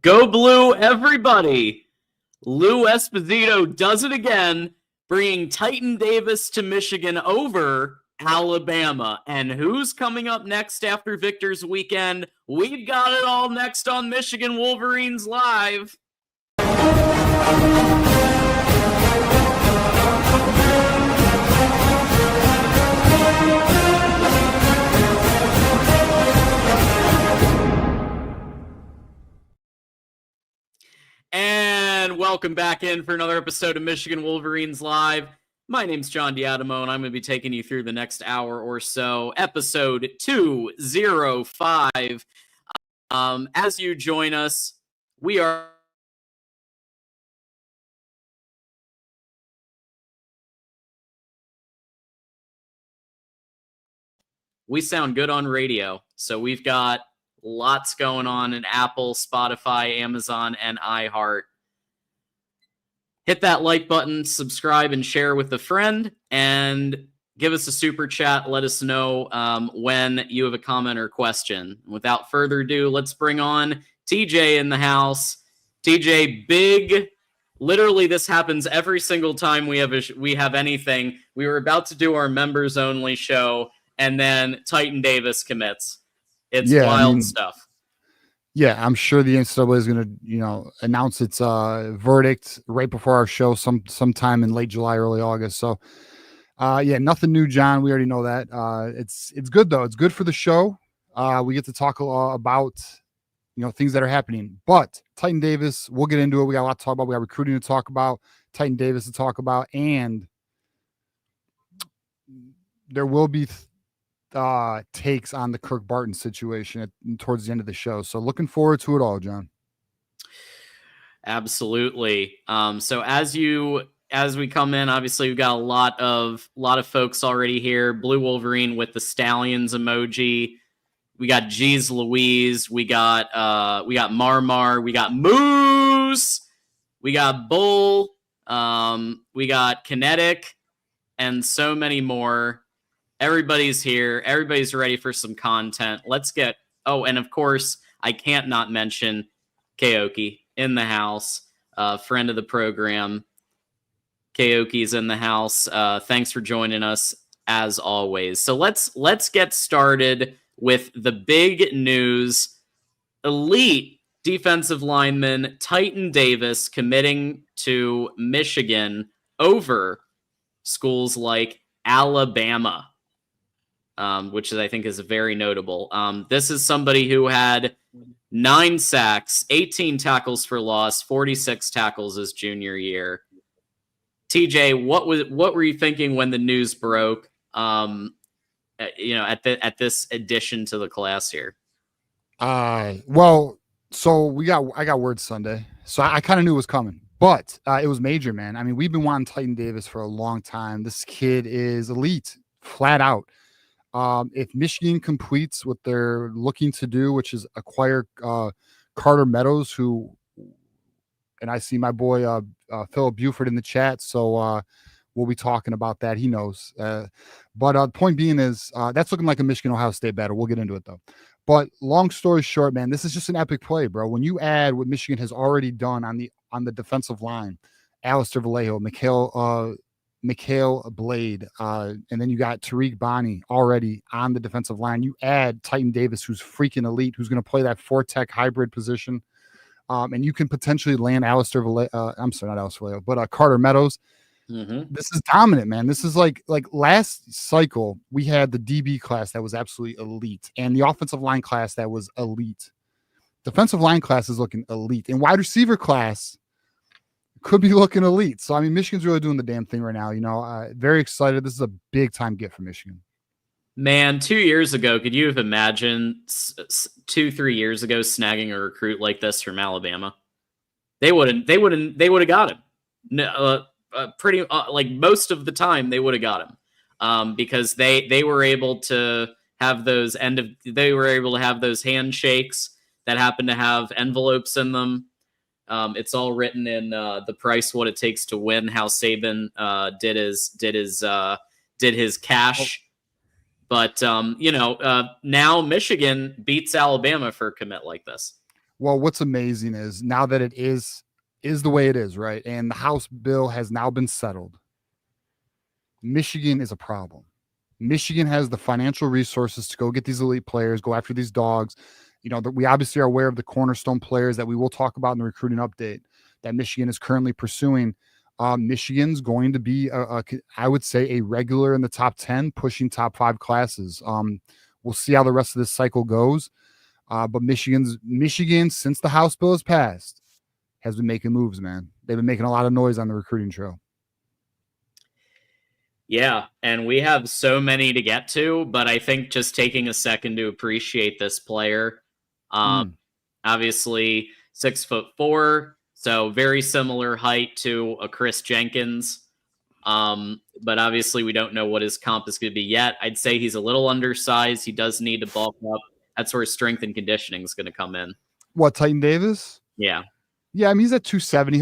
Go Blue, everybody! Lou Esposito does it again, bringing Titan Davis to Michigan over Alabama. And who's coming up next after Victor's weekend? We've got it all next on Michigan Wolverines Live. And welcome back in for another episode of Michigan Wolverines Live. My name's John Diadamo, and I'm going to be taking you through the next hour or so, episode 205. As you join us, we are we sound good on radio, so we've got lots going on in Apple, Spotify, Amazon, and iHeart. Hit that like button, subscribe, and share with a friend, and give us a super chat. Let us know when you have a comment or question. Without further ado, let's bring on TJ in the house. TJ, big. Literally, this happens every single time we have anything. We were about to do our members only show, and then Titan Davis commits. It's wild stuff. Yeah, I'm sure the NCAA is going to, announce its verdict right before our show, sometime in late July, early August. So, nothing new, John. We already know that. It's good though. It's good for the show. We get to talk about things that are happening. But Titan Davis, we'll get into it. We got a lot to talk about. We got recruiting to talk about. Titan Davis to talk about, and there will be takes on the Kirk Barton situation towards the end of the show. So looking forward to it all, John. Absolutely. So as we come in, obviously we've got a lot of folks already here. Blue Wolverine with the Stallions emoji. We got Jeez Louise. We got Marmar. We got Moose. We got Bull. We got Kinetic, and so many more. Everybody's here. Everybody's ready for some content. Let's get... Oh, and of course, I can't not mention Kaoki in the house, friend of the program. Kaoki's in the house. Thanks for joining us, as always. So let's get started with the big news. Elite defensive lineman Titan Davis committing to Michigan over schools like Alabama. Which I think is very notable. This is somebody who had 9 sacks, 18 tackles for loss, 46 tackles his junior year. TJ, what were you thinking when the news broke? At this addition to the class here. Well, so I got word Sunday, so I kind of knew it was coming, but it was major, man. I mean, we've been wanting Titan Davis for a long time. This kid is elite, flat out. If Michigan completes what they're looking to do, which is acquire Carter Meadows, and I see my boy Philip Buford in the chat, so we'll be talking about that. He knows. But the point being is that's looking like a Michigan-Ohio State battle. We'll get into it, though. But long story short, man, this is just an epic play, bro. When you add what Michigan has already done on the defensive line, Alistair Vallejo, Mikhail Blade, and then you got Tariq Bonney already on the defensive line. You add Titan Davis, who's freaking elite, who's going to play that 4-tech hybrid position, and you can potentially land Alistair Vallejo. I'm sorry, not Alistair Vallejo, but Carter Meadows. Mm-hmm. This is dominant, man. This is like last cycle, we had the DB class that was absolutely elite, and the offensive line class that was elite. Defensive line class is looking elite, and wide receiver class could be looking elite. So, I mean, Michigan's really doing the damn thing right now. Very excited. This is a big-time get for Michigan. Man, 2 years ago, could you have imagined 2-3 years ago snagging a recruit like this from Alabama? They would have got him. No, pretty like most of the time they would have got him because they were able to have those handshakes that happen to have envelopes in them. It's all written in The Price, What It Takes to Win, how Saban did his cash. But now Michigan beats Alabama for a commit like this. Well, what's amazing is now that it is the way it is, right? And the House bill has now been settled. Michigan is a problem. Michigan has the financial resources to go get these elite players, go after these dogs. You know, we obviously are aware of the cornerstone players that we will talk about in the recruiting update that Michigan is currently pursuing. Michigan's going to be, I would say, a regular in the top 10, pushing top 5 classes. We'll see how the rest of this cycle goes. But Michigan, since the House bill has passed, has been making moves, man. They've been making a lot of noise on the recruiting trail. Yeah, and we have so many to get to, but I think just taking a second to appreciate this player. Obviously, 6'4", so very similar height to a Chris Jenkins. But obviously, we don't know what his comp is going to be yet. I'd say he's a little undersized. He does need to bulk up. That's where strength and conditioning is going to come in. What, Titan Davis? Yeah. Yeah, I mean, he's at 270.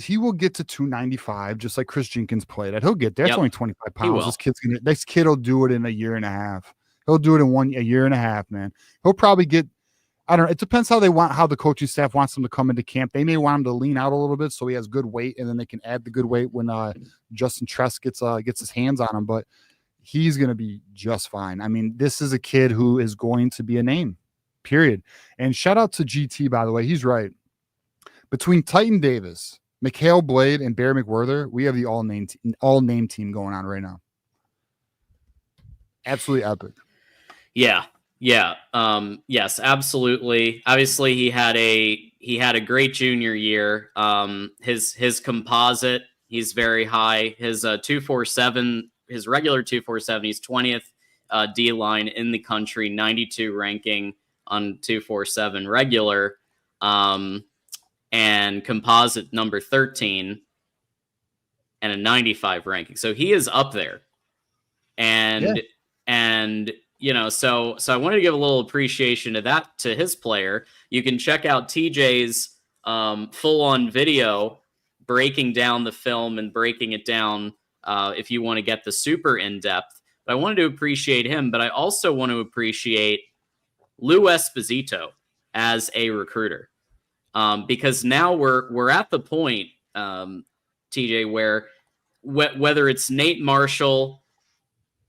He will get to 295, just like Chris Jenkins played at. He'll get there. It's only 25 pounds. This kid will do it in a year and a half. He'll do it in a year and a half, man. He'll probably get, I don't know. It depends how the coaching staff wants him to come into camp. They may want him to lean out a little bit so he has good weight, and then they can add the good weight when Justin Tress gets his hands on him. But he's going to be just fine. I mean, this is a kid who is going to be a name, period. And shout out to GT, by the way. He's right. Between Titan Davis, Mikhail Blade, and Barry McWhirter, we have the all name team going on right now. Absolutely epic. Yeah. Yes, absolutely. Obviously, he had a great junior year. His composite, he's very high. His 247, his regular 247, he's 20th D line in the country, 92 ranking on 247 regular. And composite number 13 and a 95 ranking. So he is up there. And you know, so I wanted to give a little appreciation to his player. You can check out TJ's full-on video breaking down the film and breaking it down if you want to get the super in-depth. But I wanted to appreciate him, but I also want to appreciate Lou Esposito as a recruiter. Because now we're at the point, TJ, where whether it's Nate Marshall,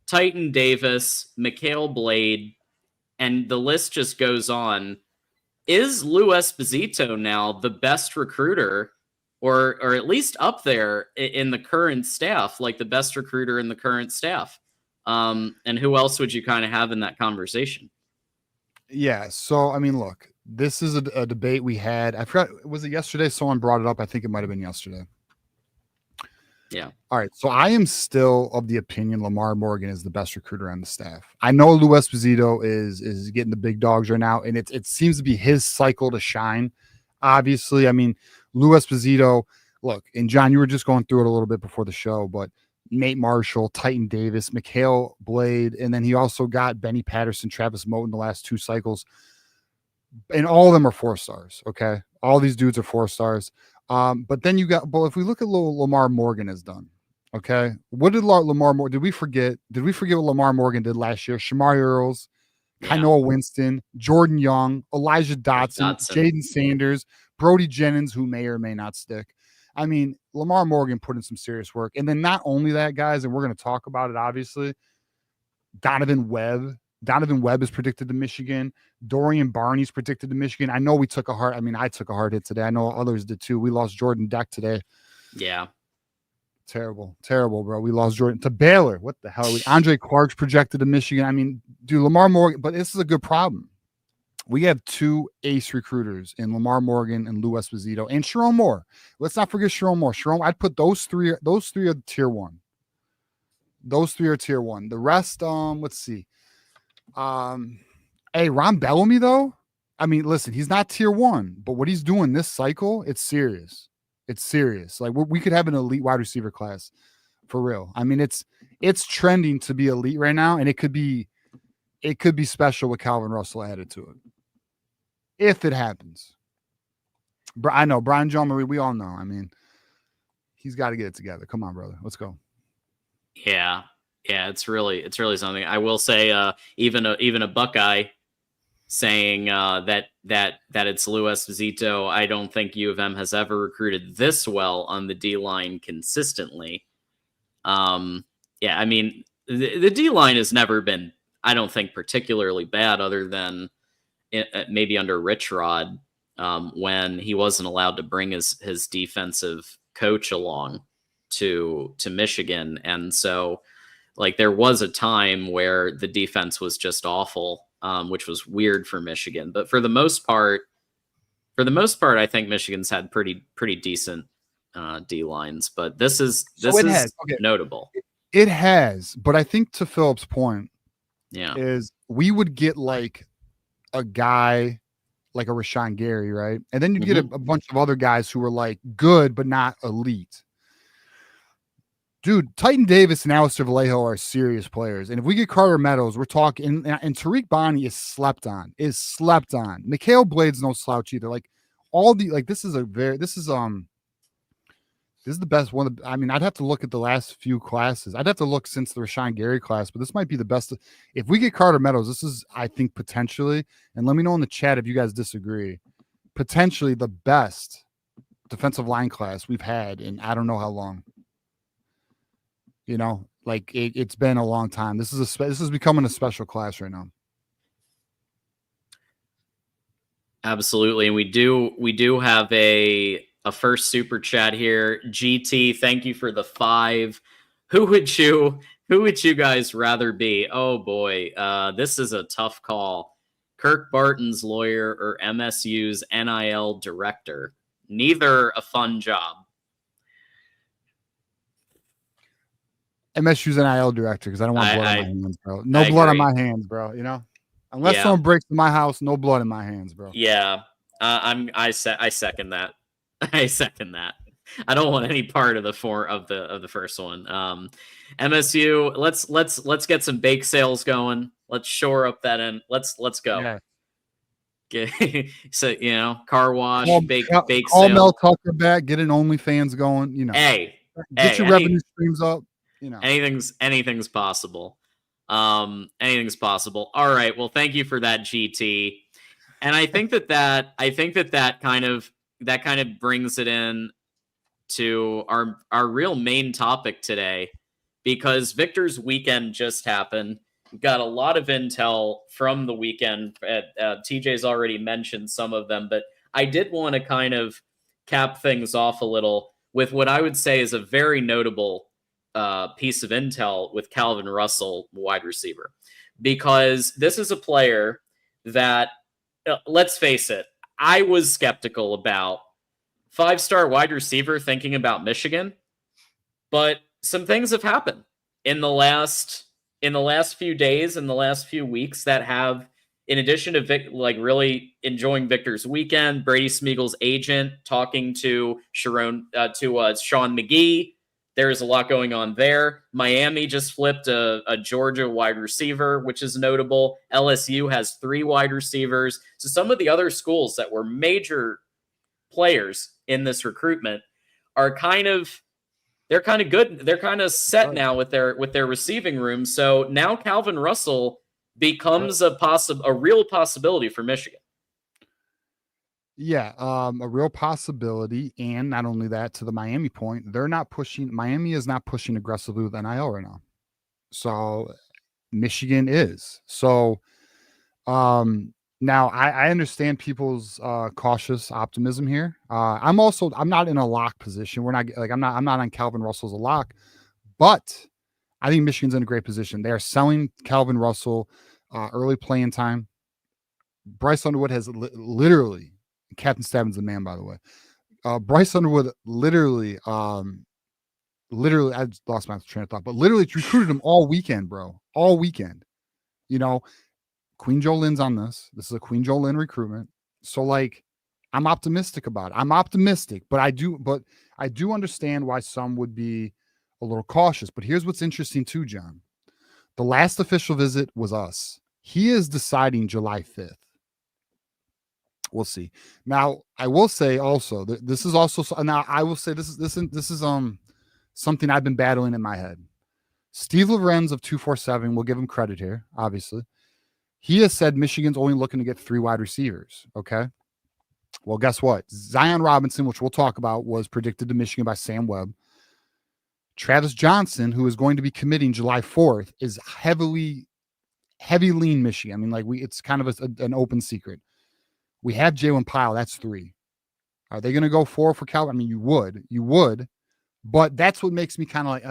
Titan Davis, Mikhail Blade, and the list just goes on, is Lou Esposito now the best recruiter, or at least up there in the current staff, like the best recruiter in the current staff? And who else would you kind of have in that conversation? Yeah, so I mean, look. This is a debate we had. I forgot, was it yesterday? Someone brought it up. I think it might have been yesterday. Yeah. All right. So I am still of the opinion Lamar Morgan is the best recruiter on the staff. I know Lou Esposito is getting the big dogs right now, and it seems to be his cycle to shine. Obviously, I mean, Lou Esposito, look, and John, you were just going through it a little bit before the show, but Nate Marshall, Titan Davis, Mikhail Blade, and then he also got Benny Patterson, Travis Moten the last 2 cycles. And all of them are 4 stars. Okay. All these dudes are 4 stars. But then if we look at what Lamar Morgan has done, okay. What did Lamar Morgan, did we forget what Lamar Morgan did last year? Shamari Earls, Kainoa Winston, Jordan Young, Elijah Dotson, Jaden Sanders, Brody Jennings, who may or may not stick. I mean, Lamar Morgan put in some serious work. And then not only that, guys, and we're going to talk about it, obviously, Donovan Webb is predicted to Michigan. Dorian Barney's predicted to Michigan. I know I took a hard hit today. I know others did too. We lost Jordan Deck today. Yeah. Terrible, bro. We lost Jordan to Baylor. What the hell? Andre Clark's projected to Michigan. I mean, dude, Lamar Morgan, but this is a good problem. We have 2 ace recruiters in Lamar Morgan and Lou Esposito and Sharon Moore. Let's not forget Sharon Moore. I'd put those three are tier 1. Those 3 are tier 1. The rest, let's see. Hey, Ron Bellamy, though, I mean, listen, he's not tier 1, but what he's doing this cycle, it's serious. Like we could have an elite wide receiver class for real. I mean, it's trending to be elite right now, and it could be special with Calvin Russell added to it if it happens. I know Brian John Marie. We all know. I mean, he's got to get it together. Come on, brother. Let's go. Yeah, it's really something. I will say, even a Buckeye saying that it's Lou Esposito. I don't think U of M has ever recruited this well on the D line consistently. Yeah, I mean, the D line has never been, I don't think, particularly bad, other than maybe under Rich Rod, when he wasn't allowed to bring his defensive coach along to Michigan. And so, like, there was a time where the defense was just awful, which was weird for Michigan. But for the most part, I think Michigan's had pretty decent D lines. But this is notable. It has, but I think to Philip's point, yeah, is we would get like a guy like a Rashawn Gary, right? And then you'd get a bunch of other guys who were like good but not elite. Dude, Titan Davis and Alistair Vallejo are serious players. And if we get Carter Meadows, we're talking, and Tariq Bonney is slept on. Mikhail Blade's no slouch either. Like all the, like, this is the best one. I mean, I'd have to look at the last few classes. I'd have to look since the Rashawn Gary class, but this might be the best. If we get Carter Meadows, this is, I think, potentially, and let me know in the chat if you guys disagree, potentially the best defensive line class we've had in I don't know how long. You know, like it's been a long time. This is becoming a special class right now. Absolutely, and we do have a first super chat here. GT, thank you for the 5. Who would you guys rather be? Oh boy, this is a tough call. Kirk Barton's lawyer or MSU's NIL director? Neither a fun job. MSU's NIL director, because I don't want blood on my hands, bro. No blood on my hands, bro. You know, unless someone breaks in my house, no blood in my hands, bro. Yeah, I second that. I second that. I don't want any part of the first one. MSU, let's get some bake sales going. Let's shore up that end. Let's go. Yeah. So, you know, car wash, bake call Mel Tucker back, get an OnlyFans going. You know, get your revenue streams up. You know, anything's possible. Anything's possible. All right. Well, thank you for that, GT. And I think that kind of brings it in to our real main topic today, because Victor's weekend just happened. We've got a lot of intel from the weekend. TJ's already mentioned some of them, but I did want to kind of cap things off a little with what I would say is a very notable piece of intel with Calvin Russell, wide receiver, because this is a player that, let's face it, I was skeptical about. 5-star wide receiver thinking about Michigan, but some things have happened in the last few days, in the last few weeks, that have, in addition to really enjoying Victor's weekend, Brady Smiegel's agent talking to Sean McGee. There's a lot going on there. Miami just flipped a Georgia wide receiver, which is notable. LSU has 3 wide receivers. So some of the other schools that were major players in this recruitment are kind of good. They're kind of set now with their receiving room. So now Calvin Russell becomes a real possibility for Michigan. Yeah, a real possibility. And not only that, to the Miami point, Miami is not pushing aggressively with NIL right now. So Michigan is. So now I understand people's cautious optimism here. I'm not in a lock position. I'm not on Calvin Russell as a lock, but I think Michigan's in a great position. They are selling Calvin Russell early playing time. Bryce Underwood has literally, Captain Stabbin's the man, by the way. Bryce Underwood literally, I just lost my train of thought, but literally recruited him all weekend, bro. All weekend. You know, Queen Jolin's on this. This is a Queen Jolin recruitment. So, like, I'm optimistic about it. I'm optimistic, but I do understand why some would be a little cautious. But here's what's interesting too, John. The last official visit was us. He is deciding July 5th. We'll see. Now, I will say also that this is also, now I will say this is something I've been battling in my head. Steve Lorenz of 247, we'll give him credit here, obviously. He has said Michigan's only looking to get 3 wide receivers. Okay. Well, guess what? Zion Robinson, which we'll talk about, was predicted to Michigan by Sam Webb. Travis Johnson, who is going to be committing July 4th, is heavy lean Michigan. I mean, like it's kind of an open secret. We have Jalen Pyle. That's 3. Are they going to go 4 for Calvin? I mean, you would, but that's what makes me kind of like,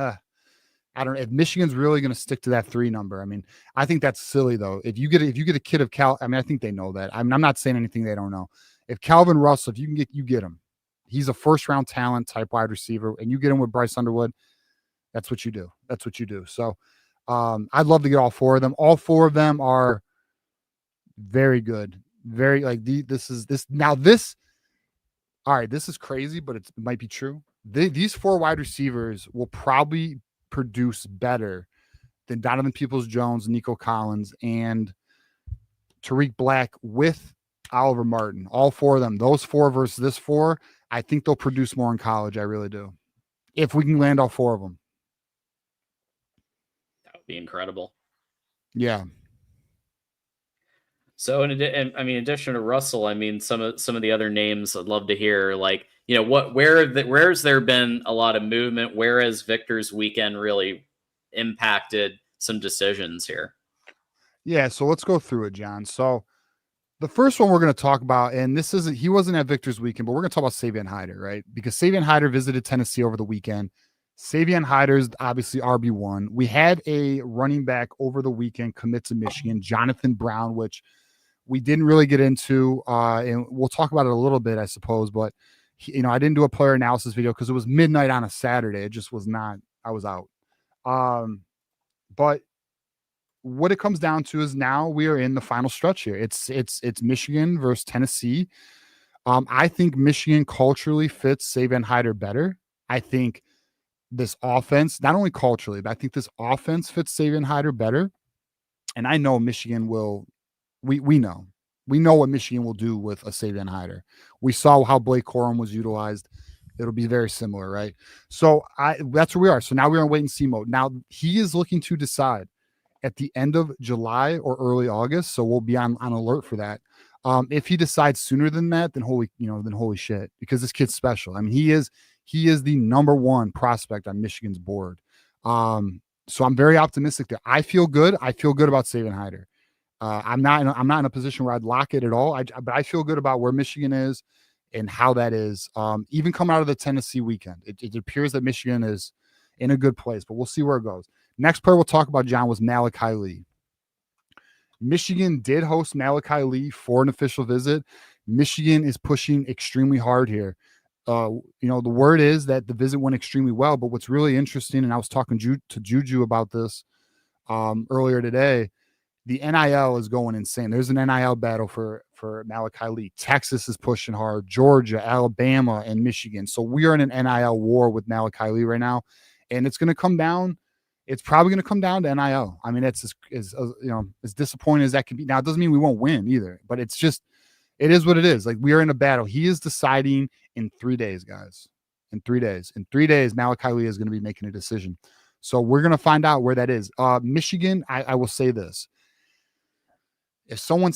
I don't know if Michigan's really going to stick to that 3 number. I mean, I think that's silly though. If you get a kid of Cal, I mean, I think they know that. I'm not saying anything they don't know. If Calvin Russell, if you get him, he's a first round talent type wide receiver, and you get him with Bryce Underwood, that's what you do. That's what you do. So, I'd love to get all 4 of them. All 4 of them are very good. Very like this. All right, this is crazy, but it might be true. These 4 wide receivers will probably produce better than Donovan Peoples-Jones, Nico Collins, and Tariq Black with Oliver Martin. All 4 of them. Those 4 versus this 4, I think they'll produce more in college. I really do. If we can land all 4 of them. That would be incredible. Yeah. So, in addition to Russell, I mean, some of the other names I'd love to hear. Like, you know, where's there been a lot of movement? Where has Victor's weekend really impacted some decisions here? Yeah, so let's go through it, John. So the first one we're going to talk about, and he wasn't at Victor's weekend, but we're going to talk about Savion Hyder, right? Because Savion Hyder visited Tennessee over the weekend. Savion Hyder's obviously RB1. We had a running back over the weekend commit to Michigan, Jonathan Brown, which we didn't really get into, and we'll talk about it a little bit, I suppose. But I didn't do a player analysis video because it was midnight on a Saturday. It just was not. I was out. But what it comes down to is now we are in the final stretch here. It's Michigan versus Tennessee. I think Michigan culturally fits Savion Hyder better. I think this offense, not only culturally, but I think this offense fits Savion Hyder better. And I know Michigan will. We know what Michigan will do with a Savion Hyder. We saw how Blake Corum was utilized. It'll be very similar, right? So that's where we are. So now we're in wait and see mode. Now he is looking to decide at the end of July or early August. So we'll be on alert for that. If he decides sooner than that, then holy shit, because this kid's special. I mean, he is the number 1 prospect on Michigan's board. So I'm very optimistic there. I feel good. I feel good about Savion Hyder. I'm not in a position where I'd lock it at all. But I feel good about where Michigan is and how that is. Even coming out of the Tennessee weekend, it appears that Michigan is in a good place, but we'll see where it goes. Next player we'll talk about, John, was Malachi Lee. Michigan did host Malachi Lee for an official visit. Michigan is pushing extremely hard here. The word is that the visit went extremely well, but what's really interesting, and I was talking to Juju about this earlier today, the NIL is going insane. There's an NIL battle for Malachi Lee. Texas is pushing hard, Georgia, Alabama, and Michigan. So we are in an NIL war with Malachi Lee right now, and it's going to come down. It's probably going to come down to NIL. I mean, it's as disappointing as that can be. Now, it doesn't mean we won't win either, but it is what it is. Like, we are in a battle. He is deciding in 3 days, guys. In 3 days. In 3 days, Malachi Lee is going to be making a decision. So we're going to find out where that is. Michigan, I will say this. If someone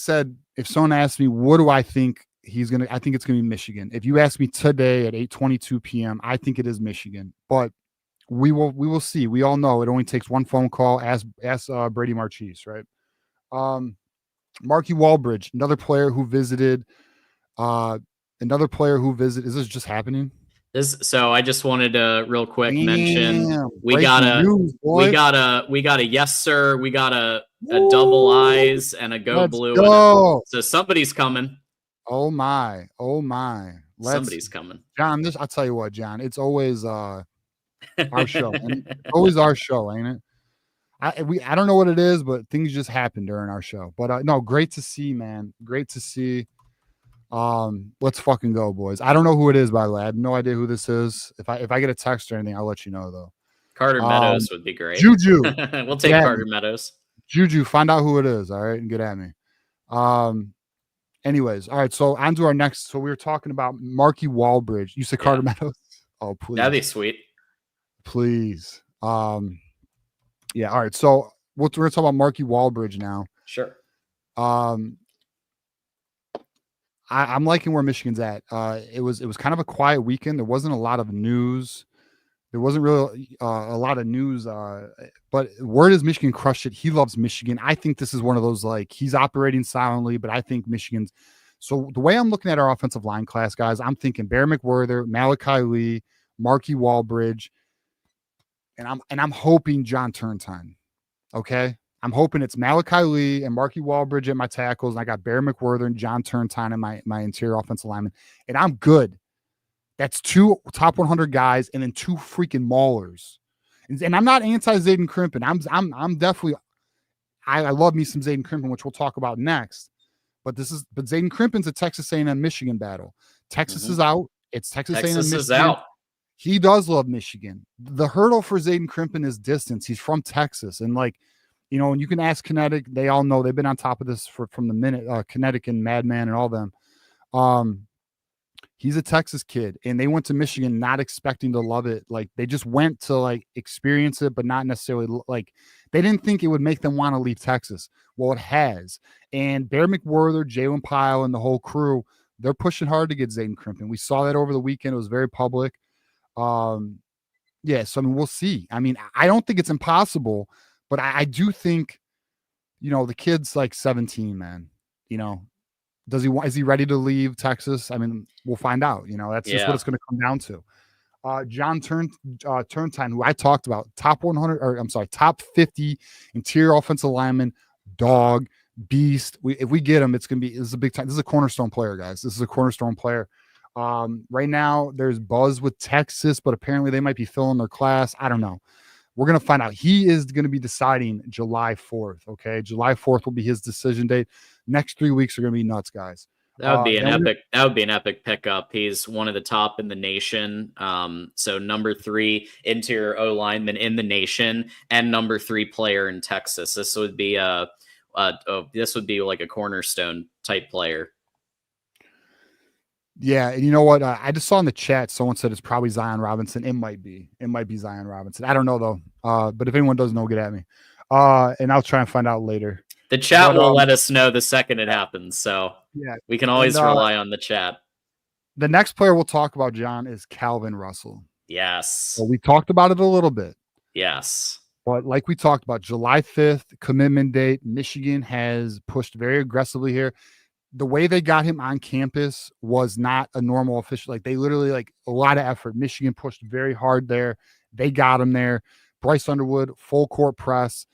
asked me, what do I think I think it's going to be Michigan. If you ask me today at 8:22 p.m., I think it is Michigan. But we will see. We all know it only takes one phone call. Ask Brady Marchese, right? Marky Walbridge, another player who visited. Is this just happening? So I just wanted to real quick mention we got a yes sir, we got a double eyes and a go blue. So somebody's coming. Oh my. Somebody's coming. John, I'll tell you what, John, it's always our show. And it's always our show, ain't it? I don't know what it is, but things just happen during our show. But no, great to see, man. Great to see. Let's fucking go, boys. I don't know who it is, by the way. I have no idea who this is. If I get a text or anything, I'll let you know, though. Carter Meadows would be great. Juju. We'll take Carter Meadows. Juju, find out who it is, all right, and get at me. Anyways, all right, so on to our next. So we were talking about Marky Walbridge. You said Carter Meadows? Oh, please. That'd be sweet. Please. Yeah, all right. So we're going to talk about Marky Walbridge now. Sure. Um, I'm liking where Michigan's at. It was kind of a quiet weekend. There wasn't a lot of news. There wasn't really a lot of news, but word is Michigan crushed it. He loves Michigan. I think this is one of those, like, he's operating silently, but I think Michigan's. So the way I'm looking at our offensive line class, guys, I'm thinking Bear McWhirter, Malachi Lee, Marky Walbridge, and I'm hoping John Turntine. Okay, I'm hoping it's Malachi Lee and Marky Walbridge at my tackles, and I got Bear McWhirter and John Turntine in my interior offensive lineman, and I'm good. That's 2 top 100 guys and then 2 freaking maulers. And I'm not anti Zayden Crimpin. I'm definitely I love me some Zayden Crimpin, which we'll talk about next. But Zayden Crimpin's a Texas A&M Michigan battle. Texas is out. It's Texas A&M Michigan. Is out. He does love Michigan. The hurdle for Zayden Crimpin is distance. He's from Texas, and like, you know, and you can ask Kinetic. They all know, they've been on top of this from the minute Kinetic and Madman and all them. He's a Texas kid, and they went to Michigan not expecting to love it. Like, they just went to, like, experience it, but not necessarily, like, they didn't think it would make them want to leave Texas. Well, it has. And Bear McWhirter, Jalen Pyle, and the whole crew, they're pushing hard to get Zayden Crimpin. We saw that over the weekend. It was very public. Yeah, so I mean, we'll see. I mean, I don't think it's impossible, but I do think, you know, the kid's like 17, man. You know, is he ready to leave Texas? I mean, we'll find out. You know, that's just what it's going to come down to. John Turntine, who I talked about, top 50 interior offensive lineman, dog, beast. If we get him, this is a big time. This is a cornerstone player, guys. This is a cornerstone player. Right now, there's buzz with Texas, but apparently they might be filling their class. I don't know. We're going to find out. He is going to be deciding July 4th. Okay. July 4th will be his decision date. Next 3 weeks are going to be nuts, guys. That would be an epic pickup. He's one of the top in the nation. So number 3 interior O lineman in the nation and number 3 player in Texas. This would be like a cornerstone type player. Yeah, and you know what? I just saw in the chat someone said it's probably Zion Robinson. It might be Zion Robinson. I don't know though. But if anyone does know, get at me. And I'll try and find out later. The chat will let us know the second it happens, so yeah, we can always rely on the chat. The next player we'll talk about, John, is Calvin Russell. Yes. So we talked about it a little bit. Yes. But like we talked about, July 5th, commitment date. Michigan has pushed very aggressively here. The way they got him on campus was not a normal official. Like, they literally, like, a lot of effort. Michigan pushed very hard there. They got him there. Bryce Underwood, full court press.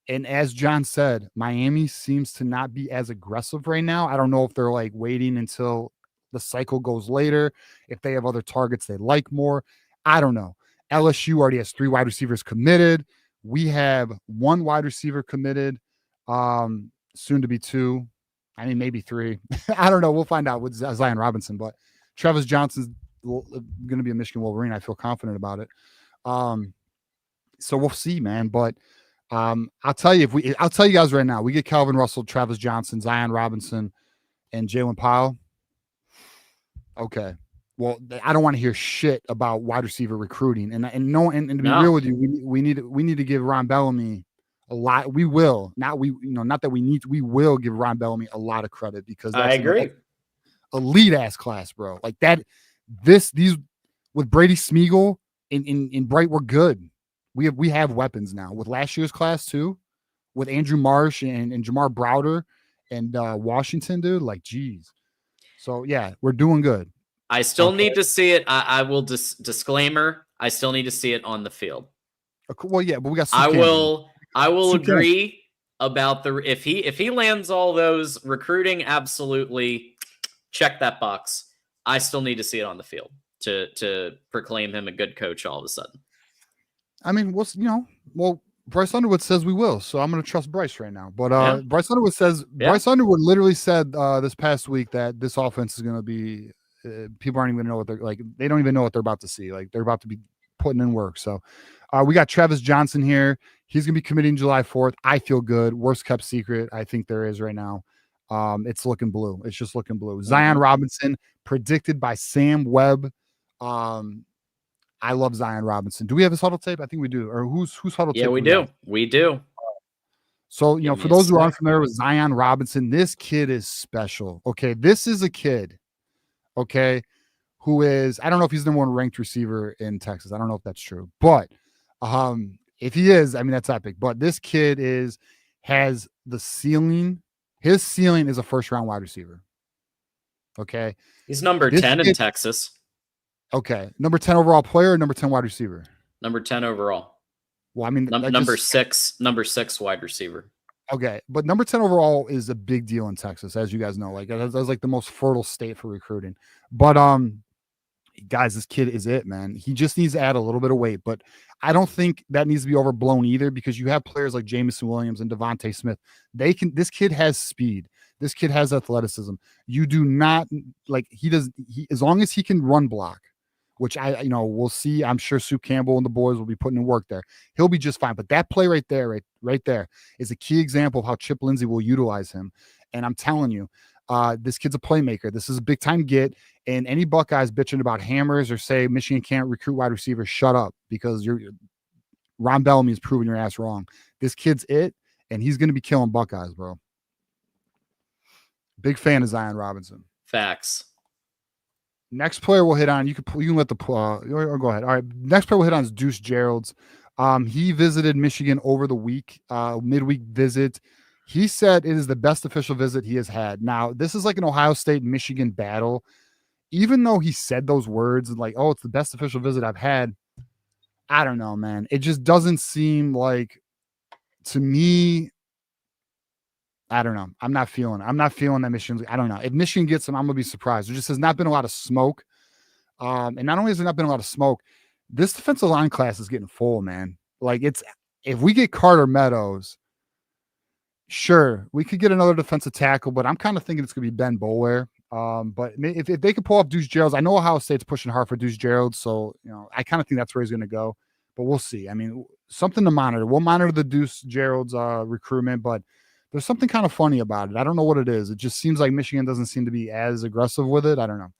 And as John said, Miami seems to not be as aggressive right now. I don't know if they're like waiting until the cycle goes later, if they have other targets they like more. I don't know. LSU already has 3 wide receivers committed. We have 1 wide receiver committed, soon to be 2. I mean, maybe 3. I don't know. We'll find out with Zion Robinson, but Travis Johnson's going to be a Michigan Wolverine. I feel confident about it. So we'll see, man. But I'll tell you guys right now, we get Calvin Russell, Travis Johnson, Zion Robinson, and Jalen Pyle. Okay. Well, I don't want to hear shit about wide receiver recruiting. And to be real with you, we need to give Ron Bellamy a lot. We will not that we will give Ron Bellamy a lot of credit, because that's, I agree, elite ass class, bro. Like that, these with Brady Smeagol in Bright, we're good. We have weapons now with last year's class too, with Andrew Marsh and Jamar Browder and Washington, dude. Like, geez. So yeah, we're doing good. I still need to see it. I will disclaimer. I still need to see it on the field. Well, yeah, but we got. I will agree about if he lands all those recruiting, absolutely check that box. I still need to see it on the field to proclaim him a good coach all of a sudden. I mean, Bryce Underwood says we will, so I'm going to trust Bryce right now. But Bryce Underwood literally said this past week that this offense is going to be. People aren't even going to know what they're like. They don't even know what they're about to see. Like, they're about to be putting in work. So we got Travis Johnson here. He's going to be committing July 4th. I feel good. Worst kept secret I think there is right now. It's looking blue. It's just looking blue. Zion Robinson, predicted by Sam Webb. I love Zion Robinson. Do we have his huddle tape? I think we do. Or who's huddle tape? Yeah, we do. We do. So, Give for me a those who aren't sec. familiar with Zion Robinson, this kid is special. Okay. This is a kid, okay, who is, I don't know if he's the number one ranked receiver in Texas. I don't know if that's true, but if he is, I mean, that's epic. But this kid has the ceiling. His ceiling is a first round wide receiver. Okay. He's number This 10 in kid, Texas. okay. Number 10 overall player, number 10 wide receiver. Number 10 overall. Well, I mean, Number 6 wide receiver. Okay, but number 10 overall is a big deal in Texas, as you guys know. Like that's like the most fertile state for recruiting. But guys, this kid is it, man. He just needs to add a little bit of weight, but I don't think that needs to be overblown either, because you have players like Jamison Williams and Devontae Smith. This kid has speed. This kid has athleticism. You do not like as long as he can run block, which we'll see. I'm sure Sue Campbell and the boys will be putting in work there. He'll be just fine. But that play right there is a key example of how Chip Lindsey will utilize him. And I'm telling you, this kid's a playmaker. This is a big time get. And any Buckeyes bitching about hammers or say Michigan can't recruit wide receivers, shut up, because Ron Bellamy is proving your ass wrong. This kid's it, and he's going to be killing Buckeyes, bro. Big fan of Zion Robinson. Facts. Next player we'll hit on, you can let the or go ahead. All right, next player we'll hit on is Deuce Gerald's. He visited Michigan over the week, midweek visit. He said it is the best official visit he has had. Now, this is like an Ohio State-Michigan battle. Even though he said those words and like, oh, it's the best official visit I've had, I don't know, man. It just doesn't seem like, to me, I don't know. I'm not feeling that Michigan. I don't know. If Michigan gets them, I'm going to be surprised. There just has not been a lot of smoke. And not only has there not been a lot of smoke, this defensive line class is getting full, man. Like, if we get Carter Meadows, sure, we could get another defensive tackle, but I'm kind of thinking it's going to be Ben Boulware. But if they could pull off Deuce Gerald's, I know Ohio State's pushing hard for Deuce Gerald, so I kind of think that's where he's going to go. But we'll see. I mean, something to monitor. We'll monitor the Deuce Gerald's recruitment, but there's something kind of funny about it. I don't know what it is. It just seems like Michigan doesn't seem to be as aggressive with it. I don't know.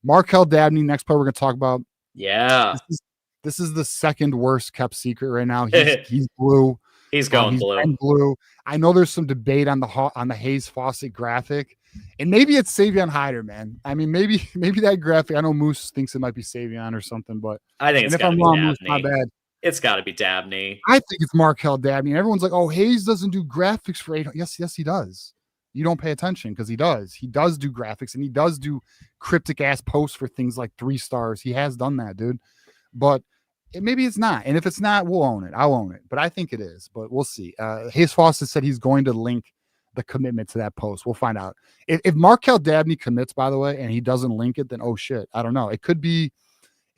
Markel Dabney, next player we're going to talk about. Yeah. This is the second worst kept secret right now. He's blue. He's going blue. I know there's some debate on the Hayes Fawcett graphic, and maybe it's Savion Hyder, man. I mean, maybe that graphic. I know Moose thinks it might be Savion or something, but I think it's if I'm wrong, Moose, my bad. It's got to be Dabney. I think it's Markel Dabney. Everyone's like, "Oh, Hayes doesn't do graphics for 8." Yes, he does. You don't pay attention because he does. He does do graphics, and he does do cryptic ass posts for things like 3 stars. He has done that, dude. But maybe it's not. And if it's not, we'll own it. I'll own it. But I think it is. But we'll see. Hayes Fawcett said he's going to link the commitment to that post. We'll find out. If Markel Dabney commits, by the way, and he doesn't link it, then oh shit. I don't know. It could be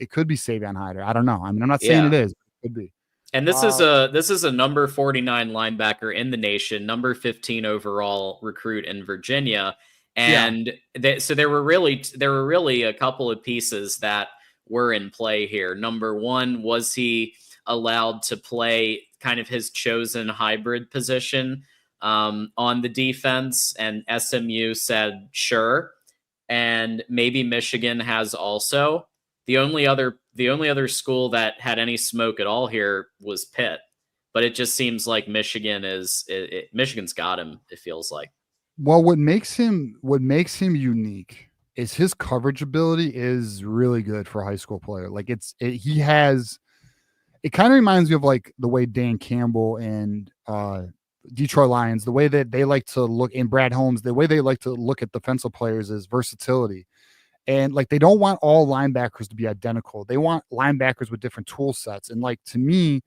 Savion Hyder. I don't know. I mean, I'm not saying it is. It could be. And this is a number 49 linebacker in the nation, number 15 overall recruit in Virginia. And so there were really a couple of pieces that were in play here. Number one, was he allowed to play kind of his chosen hybrid position on the defense? And SMU said, sure. And maybe Michigan has also. The only other school that had any smoke at all here was Pitt. But it just seems like Michigan's got him, it feels like. Well, what makes him unique is his coverage ability is really good for a high school player. Like it kind of reminds me of like the way Dan Campbell and Detroit Lions, the way that they like to look, in Brad Holmes, the way they like to look at defensive players is versatility. And like, they don't want all linebackers to be identical. They want linebackers with different tool sets. And like, to me,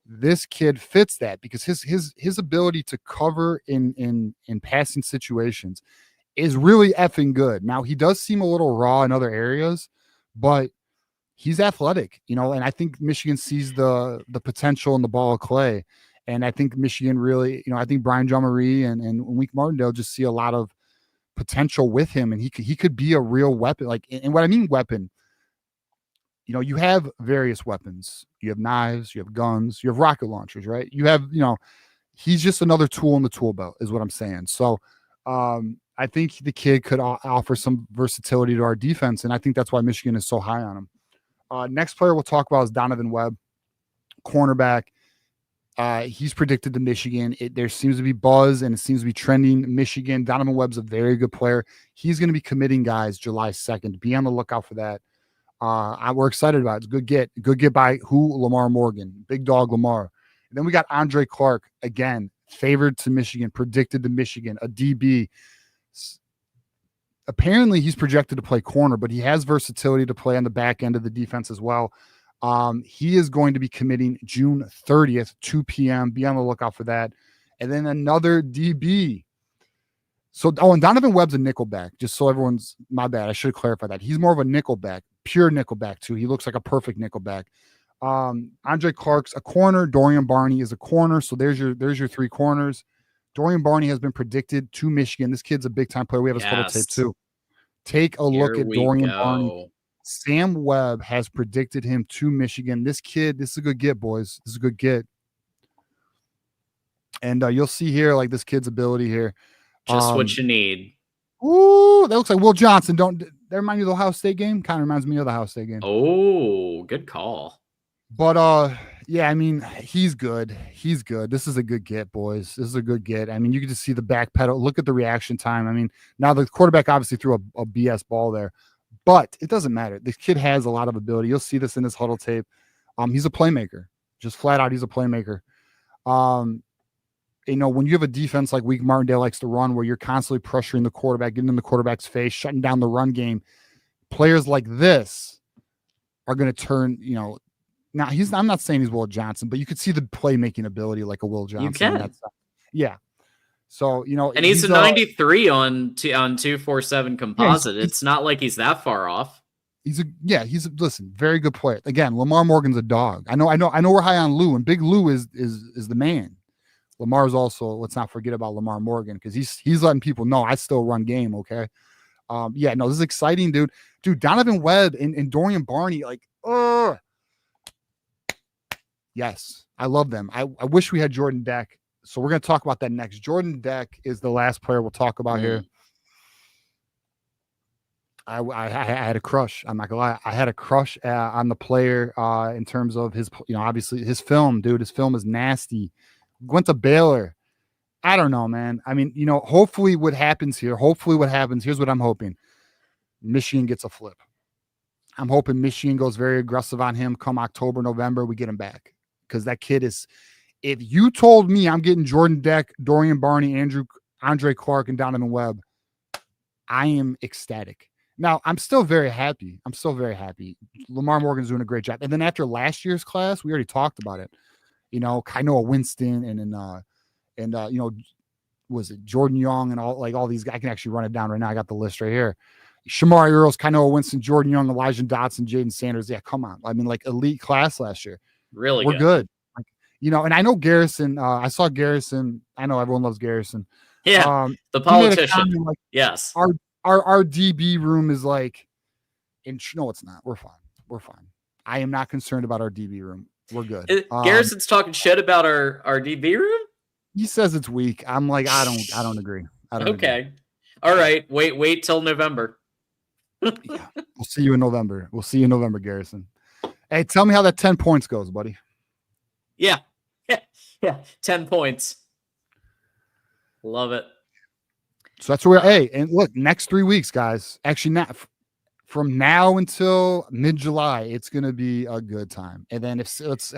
this kid fits that because his ability to cover in passing situations is really effing good. Now, he does seem a little raw in other areas, but he's athletic, and I think Michigan sees the potential in the ball of clay. And I think Michigan really, I think Brian Jean-Marie and Wink Martindale just see a lot of potential with him, and he could be a real weapon. Like, and what I mean weapon, you have various weapons. You have knives, you have guns, you have rocket launchers, right? You have, he's just another tool in the tool belt is what I'm saying. So I think the kid could offer some versatility to our defense, and I think that's why Michigan is so high on him. Next player we'll talk about is Donovan Webb, cornerback. He's predicted to Michigan. There seems to be buzz and it seems to be trending Michigan. Donovan Webb's a very good player. He's going to be committing guys July 2nd. Be on the lookout for that. We're excited about it. It's a good get. Good get by who? Lamar Morgan. Big dog Lamar. And then we got Andre Clark, again, favored to Michigan, predicted to Michigan, a DB. Apparently, he's projected to play corner, but he has versatility to play on the back end of the defense as well. He is going to be committing June 30th, 2 p.m. Be on the lookout for that. And then another DB. So, and Donovan Webb's a nickelback, just so everyone's, my bad. I should clarify that. He's more of a nickelback, pure nickelback too. He looks like a perfect nickelback. Andre Clark's a corner. Dorian Barney is a corner. So there's your three corners. Dorian Barney has been predicted to Michigan. This kid's a big time player. We have his photo tape too. Take a look at Dorian Barney. Sam Webb has predicted him to Michigan. This kid, this is a good get, boys. This is a good get. And you'll see here, like this kid's ability here. Just what you need. Ooh, that looks like Will Johnson. Don't that remind you of the Ohio State game? Kind of reminds me of the Ohio State game. Oh, good call. But yeah, I mean, he's good. He's good. This is a good get, boys. This is a good get. I mean, you can just see the back pedal. Look at the reaction time. I mean, now the quarterback obviously threw a BS ball there, but it doesn't matter. This kid has a lot of ability. You'll see this in his huddle tape. He's a playmaker. Just flat out, he's a playmaker. You know, when you have a defense like Wake Martindale likes to run, where you're constantly pressuring the quarterback, getting in the quarterback's face, shutting down the run game, players like this are going to turn, you know, now I'm not saying he's Will Johnson, but you could see the playmaking ability like a Will Johnson. You can. Yeah. So, you know, and he's a 93 on 247 composite. Yeah, it's not like he's that far off. Listen, very good player. Again, Lamar Morgan's a dog. I know we're high on Lou, and Big Lou is the man. Lamar's also, let's not forget about Lamar Morgan, because he's letting people know I still run game. Okay. Yeah, no, this is exciting, dude. Donovan Webb and Dorian Barney, like, yes, I love them. I wish we had Jordan Deck. So we're going to talk about that next. Jordan Deck is the last player we'll talk about here. I had a crush. I'm not gonna lie. I had a crush on the player in terms of his, you know, obviously his film, dude. His film is nasty. Went to Baylor. I don't know, man. I mean, you know, hopefully what happens, here's what I'm hoping. Michigan gets a flip. I'm hoping Michigan goes very aggressive on him come October, November, we get him back. Because that kid is, if you told me I'm getting Jordan Deck, Dorian Barney, Andre Clark, and Donovan Webb, I am ecstatic. Now, I'm still very happy. Lamar Morgan's doing a great job. And then after last year's class, we already talked about it. You know, Kainoa Winston and you know, was it Jordan Young and all these guys. I can actually run it down right now. I got the list right here. Shamari Earls, Kainoa Winston, Jordan Young, Elijah Dotson, Jaden Sanders. Yeah, come on. I mean, like elite class last year. Really, we're good. Like, you know, and I know Garrison. I saw Garrison. I know everyone loves Garrison. Yeah, the politician. Like, yes, our DB room is like, no, it's not. We're fine. I am not concerned about our DB room. We're good. Garrison's talking shit about our DB room. He says it's weak. I'm like, I don't agree. Okay. Agree. All right. Wait till November. Yeah. We'll see you in November, Garrison. Hey, tell me how that 10 points goes, buddy. Yeah. 10 points. Love it. So that's where and look, next 3 weeks, guys. Actually, not from now until mid-July, it's going to be a good time. And then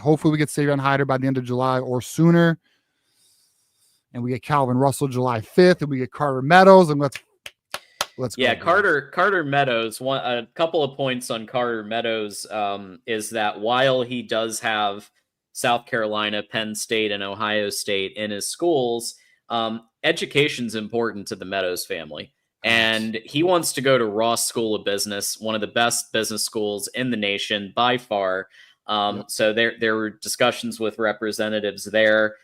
hopefully we get Savion Hyder by the end of July or sooner. And we get Calvin Russell July 5th, and we get Carter Meadows, and let's yeah, go. Carter Meadows. A couple of points on Carter Meadows is that while he does have South Carolina, Penn State, and Ohio State in his schools, education's important to the Meadows family. And he wants to go to Ross School of Business, one of the best business schools in the nation by far. So there were discussions with representatives there.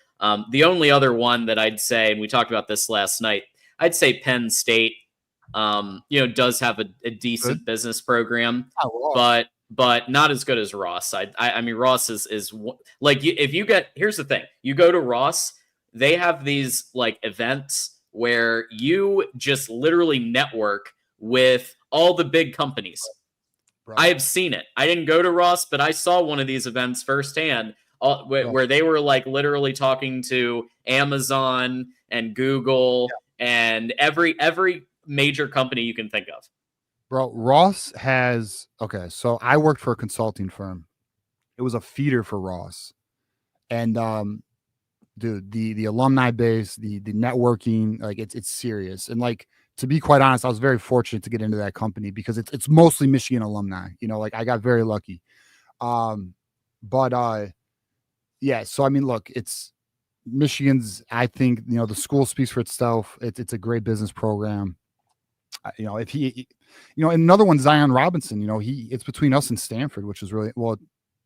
The only other one that I'd say, and we talked about this last night, I'd say Penn State, does have a decent business program, but not as good as Ross. I mean, Ross is like, here's the thing, you go to Ross, they have these like events where you just literally network with all the big companies. Right. I have seen it. I didn't go to Ross, but I saw one of these events firsthand. where they were like literally talking to Amazon and Google and every major company you can think of. Bro, Ross has so I worked for a consulting firm. It was a feeder for Ross. And dude, the alumni base, the networking, like it's serious. And like, to be quite honest, I was very fortunate to get into that company because it's mostly Michigan alumni. You know, like I got very lucky. But yeah, so I mean, look, it's Michigan's, I think, you know, the school speaks for itself. It's a great business program. You know, if he, you know, and another one, Zion Robinson, you know, it's between us and Stanford, which is really, well,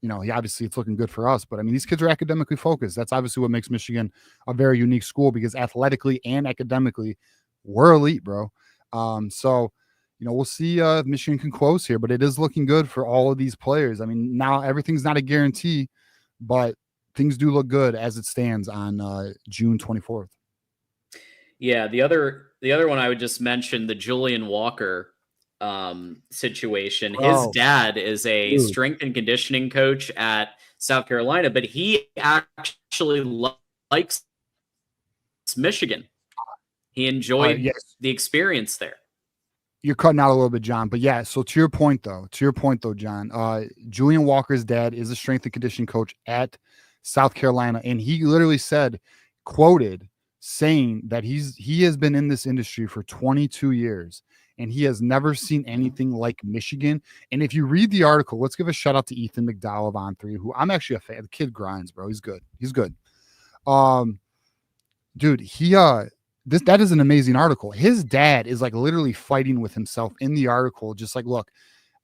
you know, obviously it's looking good for us, but I mean, these kids are academically focused. That's obviously what makes Michigan a very unique school, because athletically and academically, we're elite, bro. So, you know, we'll see if Michigan can close here, but it is looking good for all of these players. I mean, now everything's not a guarantee, but things do look good as it stands on June 24th. Yeah, the other one I would just mention, the Julian Walker situation. His dad is a strength and conditioning coach at South Carolina, but he actually likes Michigan. He enjoyed the experience there. You're cutting out a little bit, John, but yeah. So to your point though, John, Julian Walker's dad is a strength and conditioning coach at South Carolina, and he literally said, quoted, saying that he has been in this industry for 22 years and he has never seen anything like Michigan. And if you read the article, let's give a shout out to Ethan McDowell of On3, who I'm actually a fan. The kid grinds, bro. He's good. Dude, that is an amazing article. His dad is like literally fighting with himself in the article, just like, look,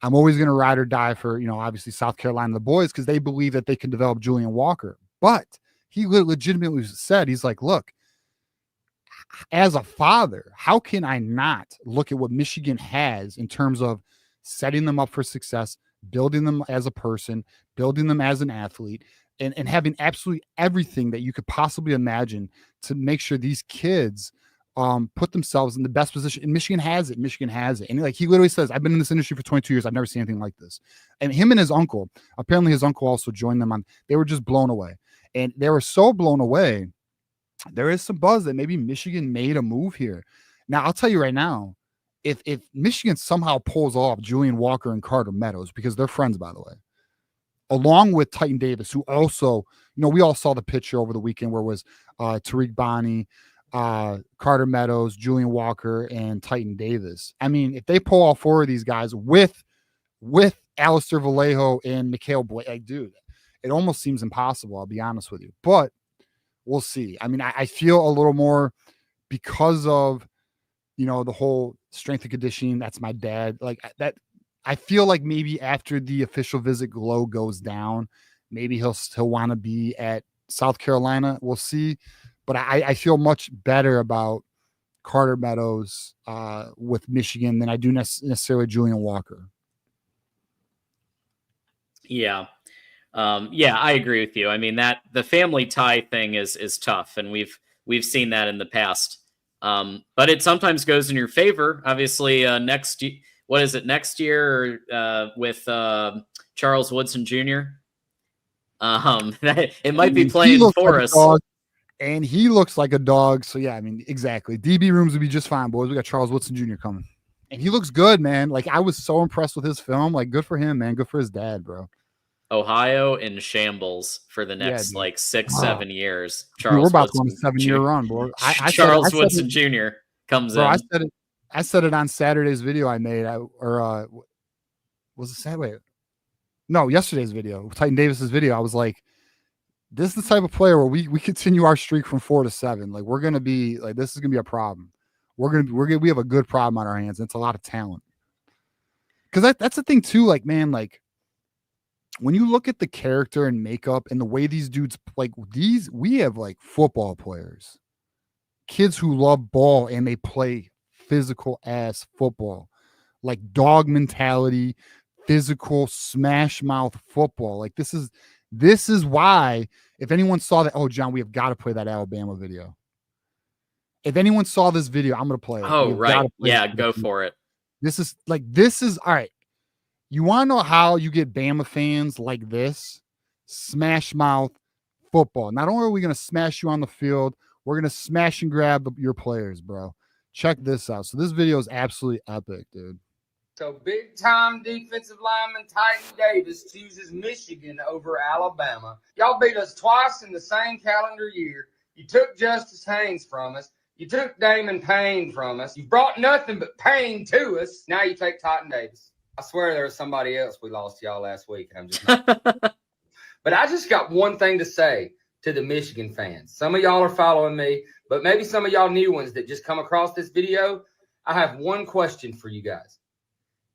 I'm always going to ride or die for, you know, obviously South Carolina, the boys, because they believe that they can develop Julian Walker. But he legitimately said, he's like, look, as a father, how can I not look at what Michigan has in terms of setting them up for success, building them as a person, building them as an athlete, and having absolutely everything that you could possibly imagine to make sure these kids put themselves in the best position. And Michigan has it. And like, he literally says, I've been in this industry for 22 years. I've never seen anything like this. And him and his uncle, apparently his uncle also joined them they were just blown away. And they were so blown away, there is some buzz that maybe Michigan made a move here. Now, I'll tell you right now, if Michigan somehow pulls off Julian Walker and Carter Meadows, because they're friends, by the way, along with Titan Davis, who also, you know, we all saw the picture over the weekend where it was Tariq Bonney, Carter Meadows, Julian Walker, and Titan Davis. I mean, if they pull all four of these guys with Alistair Vallejo and Mikhail Blake, like, dude, it almost seems impossible, I'll be honest with you. But we'll see. I mean, I feel a little more because of, you know, the whole strength and conditioning. That's my dad. Like that. I feel like maybe after the official visit glow goes down, maybe he'll still want to be at South Carolina. We'll see. But I feel much better about Carter Meadows with Michigan than I do necessarily Julian Walker. Yeah. I agree with you. I mean, that the family tie thing is tough, and we've seen that in the past. But it sometimes goes in your favor. Obviously, next year with Charles Woodson Jr. It might be playing for us. And he looks like a dog. So yeah, I mean, exactly. DB rooms would be just fine, boys. We got Charles Woodson Jr. coming, and he looks good, man. Like, I was so impressed with his film. Like, good for him, man. Good for his dad, bro. Ohio in shambles for the next 6-7 years. Charles, we're about to go on a 7-year run, boy. Charles Woodson Jr. comes in. I said it on Saturday's video I made. Was it Saturday? No, yesterday's video, Titan Davis's video. I was like, this is the type of player where we continue our streak from 4 to 7. Like, we're gonna be like, this is gonna be a problem. We have a good problem on our hands. And it's a lot of talent. Because that's the thing too. Like, man, like, when you look at the character and makeup and the way these dudes, like, we have like football players, kids who love ball and they play physical ass football, like dog mentality, physical smash mouth football. Like, this is why, if anyone saw that, oh, John, we have got to play that Alabama video. If anyone saw this video, I'm going to play it. Oh, right. Yeah, go for it. This is all right. You want to know how you get Bama fans like this? Smash mouth, football. Not only are we going to smash you on the field, we're going to smash and grab your players, bro. Check this out. So this video is absolutely epic, dude. So big-time defensive lineman Titan Davis chooses Michigan over Alabama. Y'all beat us twice in the same calendar year. You took Justice Haynes from us. You took Damon Payne from us. You brought nothing but pain to us. Now you take Titan Davis. I swear there was somebody else we lost to y'all last week. And I'm just not. But I just got one thing to say to the Michigan fans. Some of y'all are following me, but maybe some of y'all new ones that just come across this video. I have one question for you guys.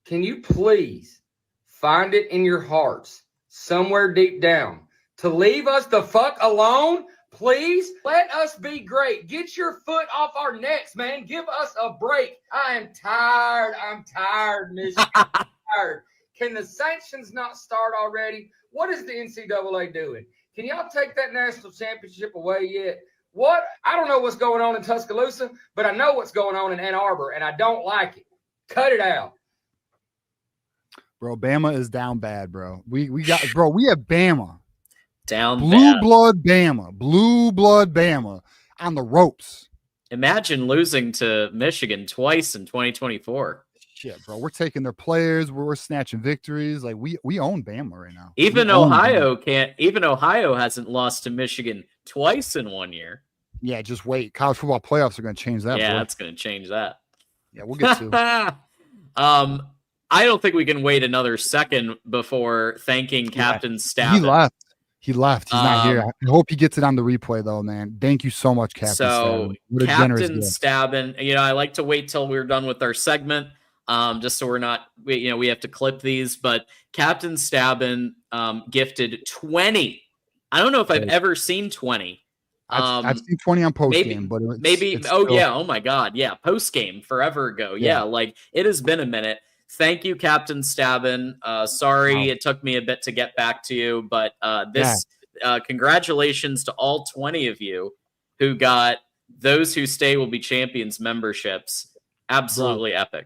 Can you please find it in your hearts, somewhere deep down, to leave us the fuck alone? Please let us be great. Get your foot off our necks, man. Give us a break. I am tired. I'm tired, Michigan. I'm tired. Can the sanctions not start already? What is the NCAA doing? Can y'all take that national championship away yet? What? I don't know what's going on in Tuscaloosa, but I know what's going on in Ann Arbor, and I don't like it. Cut it out. Bro, Bama is down bad, bro. We have Bama. Down Blue bad. Blue blood Bama on the ropes. Imagine losing to Michigan twice in 2024. Shit, bro. We're taking their players. We're snatching victories. Like we own Bama right now. Even Ohio can't. Even Ohio hasn't lost to Michigan twice in 1 year. Yeah, just wait. College football playoffs are going to change that. Yeah, boy. that's going to change that. Yeah, we'll get to. I don't think we can wait another second before thanking Captain Stabbin. He left. He's not here. I hope he gets it on the replay, though, man. Thank you so much, Captain Stabbin. What a Captain Stabbin, I like to wait till we're done with our segment, just so we're not, we have to clip these. But Captain Stabbin gifted 20. I don't know if I've ever seen 20. I've seen 20 on Postgame, but maybe. Oh my God, yeah, Postgame forever ago. Yeah, like it has been a minute. Thank you, Captain Stabbin. Sorry it took me a bit to get back to you, but congratulations to all 20 of you who got Those Who Stay Will Be Champions memberships. Absolutely epic.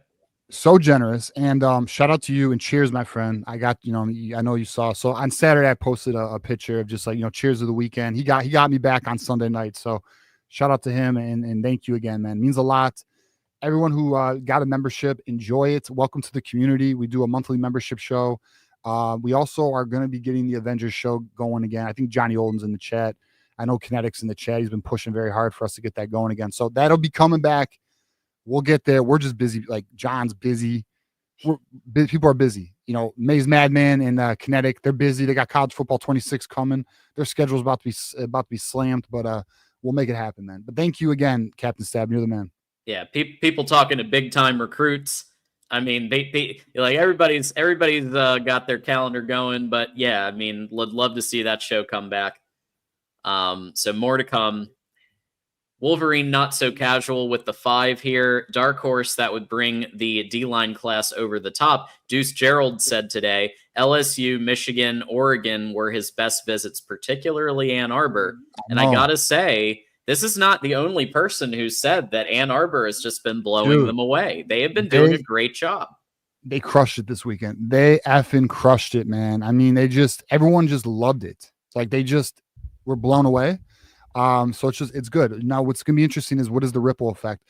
So generous. And shout out to you and cheers, my friend. I got, I know you saw. So on Saturday, I posted a picture of just like, cheers of the weekend. He got me back on Sunday night. So shout out to him and thank you again, man. It means a lot. Everyone who got a membership, enjoy it. Welcome to the community. We do a monthly membership show. We also are going to be getting the Avengers show going again. I think Johnny Olden's in the chat. I know Kinetic's in the chat. He's been pushing very hard for us to get that going again. So that'll be coming back. We'll get there. We're just busy. Like John's busy. People are busy. Maze Madman and Kinetic, they're busy. They got College Football 26 coming. Their schedule's about to be slammed, but we'll make it happen, man. But thank you again, Captain Stab. You're the man. Yeah, people talking to big time recruits. I mean, they like everybody's got their calendar going, but yeah, I mean, would love to see that show come back. So more to come. Wolverine not so casual with the 5 here. Dark horse that would bring the D-line class over the top. Deuce Gerald said today, LSU, Michigan, Oregon were his best visits, particularly Ann Arbor. And I gotta say, this is not the only person who said that Ann Arbor has just been blowing them away. They have been doing a great job. They crushed it this weekend. They effing crushed it, man. I mean, everyone just loved it. It's like they just were blown away. So it's good. Now, what's going to be interesting is what is the ripple effect?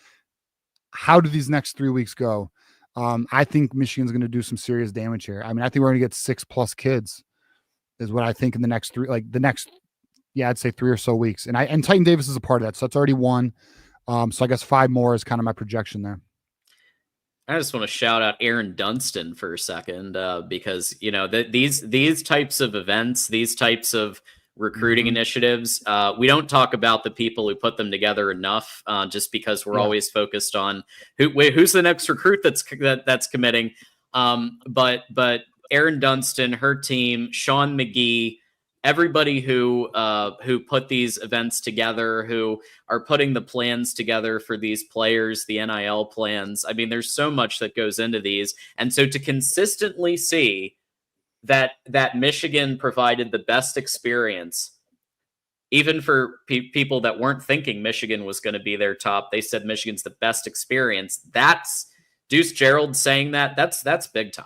How do these next 3 weeks go? I think Michigan's going to do some serious damage here. I mean, I think we're going to get 6+ kids is what I think in the next 3, I'd say 3 or so weeks. And Titan Davis is a part of that. So that's already 1. So I guess 5 more is kind of my projection there. I just want to shout out Aaron Dunstan for a second, because, these types of events, these types of recruiting initiatives, we don't talk about the people who put them together enough, just because we're always focused on who's the next recruit that's committing. But Aaron Dunstan, her team, Sean McGee, everybody who put these events together, who are putting the plans together for these players, the NIL plans. I mean, there's so much that goes into these. And so to consistently see that Michigan provided the best experience, even for people that weren't thinking Michigan was going to be their top, they said Michigan's the best experience. That's Deuce Gerald saying that. That's big time.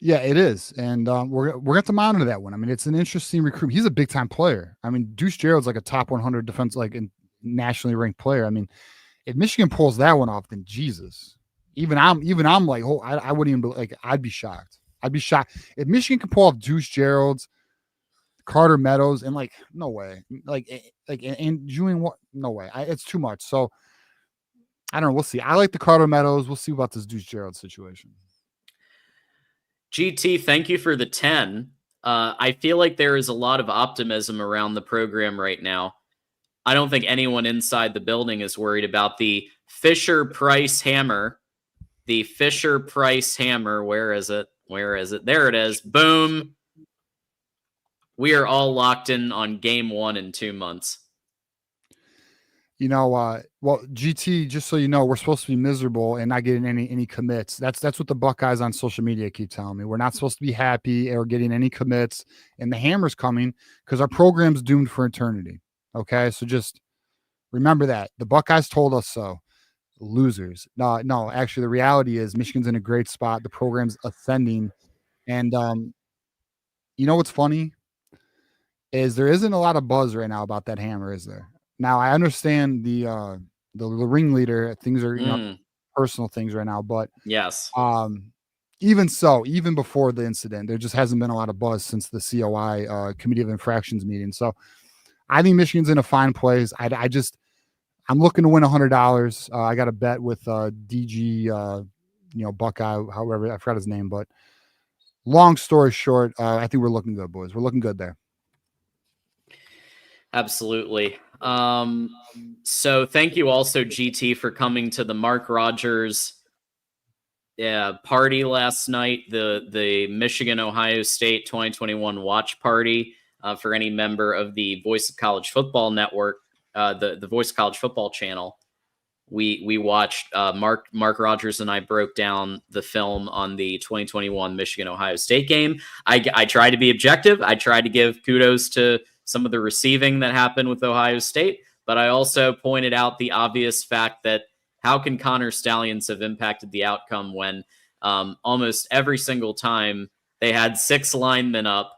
Yeah, it is, and we're going to have to monitor that one. I mean, it's an interesting recruit. He's a big time player. I mean, Deuce Gerald's like a top 100 defense, like a nationally ranked player. I mean, if Michigan pulls that one off, then Jesus, even I'm like, oh, I wouldn't even be like, I'd be shocked. I'd be shocked if Michigan can pull off Deuce Gerald's, Carter Meadows, and like, no way, and Julian, what? No way. It's too much. So I don't know. We'll see. I like the Carter Meadows. We'll see about this Deuce Gerald situation. GT, thank you for the 10. I feel like there is a lot of optimism around the program right now. I don't think anyone inside the building is worried about the Fisher-Price hammer. The Fisher-Price hammer. Where is it? Where is it? There it is. Boom. We are all locked in on game 1 in 2 months. You know, well, GT, just so you know, we're supposed to be miserable and not getting any commits. That's what the Buckeyes on social media keep telling me. We're not supposed to be happy or getting any commits, and the hammer's coming because our program's doomed for eternity. Okay, so just remember that. The Buckeyes told us so. Losers. No, actually, the reality is Michigan's in a great spot. The program's ascending, and you know what's funny is there isn't a lot of buzz right now about that hammer, is there? Now I understand the ringleader things are personal things right now, but yes, even so, even before the incident, there just hasn't been a lot of buzz since the COI Committee of Infractions meeting. So I think Michigan's in a fine place. I'm looking to win $100. I got a bet with DG, Buckeye, however I forgot his name, but long story short, I think we're looking good, boys. We're looking good there. Absolutely. So thank you also, GT, for coming to the Mark Rogers party last night, the Michigan-Ohio State 2021 watch party for any member of the Voice of College Football Network, the Voice of College Football channel. We watched Mark Rogers and I broke down the film on the 2021 Michigan-Ohio State game. I tried to be objective. I tried to give kudos to some of the receiving that happened with Ohio State, but I also pointed out the obvious fact that how can Connor Stallions have impacted the outcome when almost every single time they had 6 linemen up,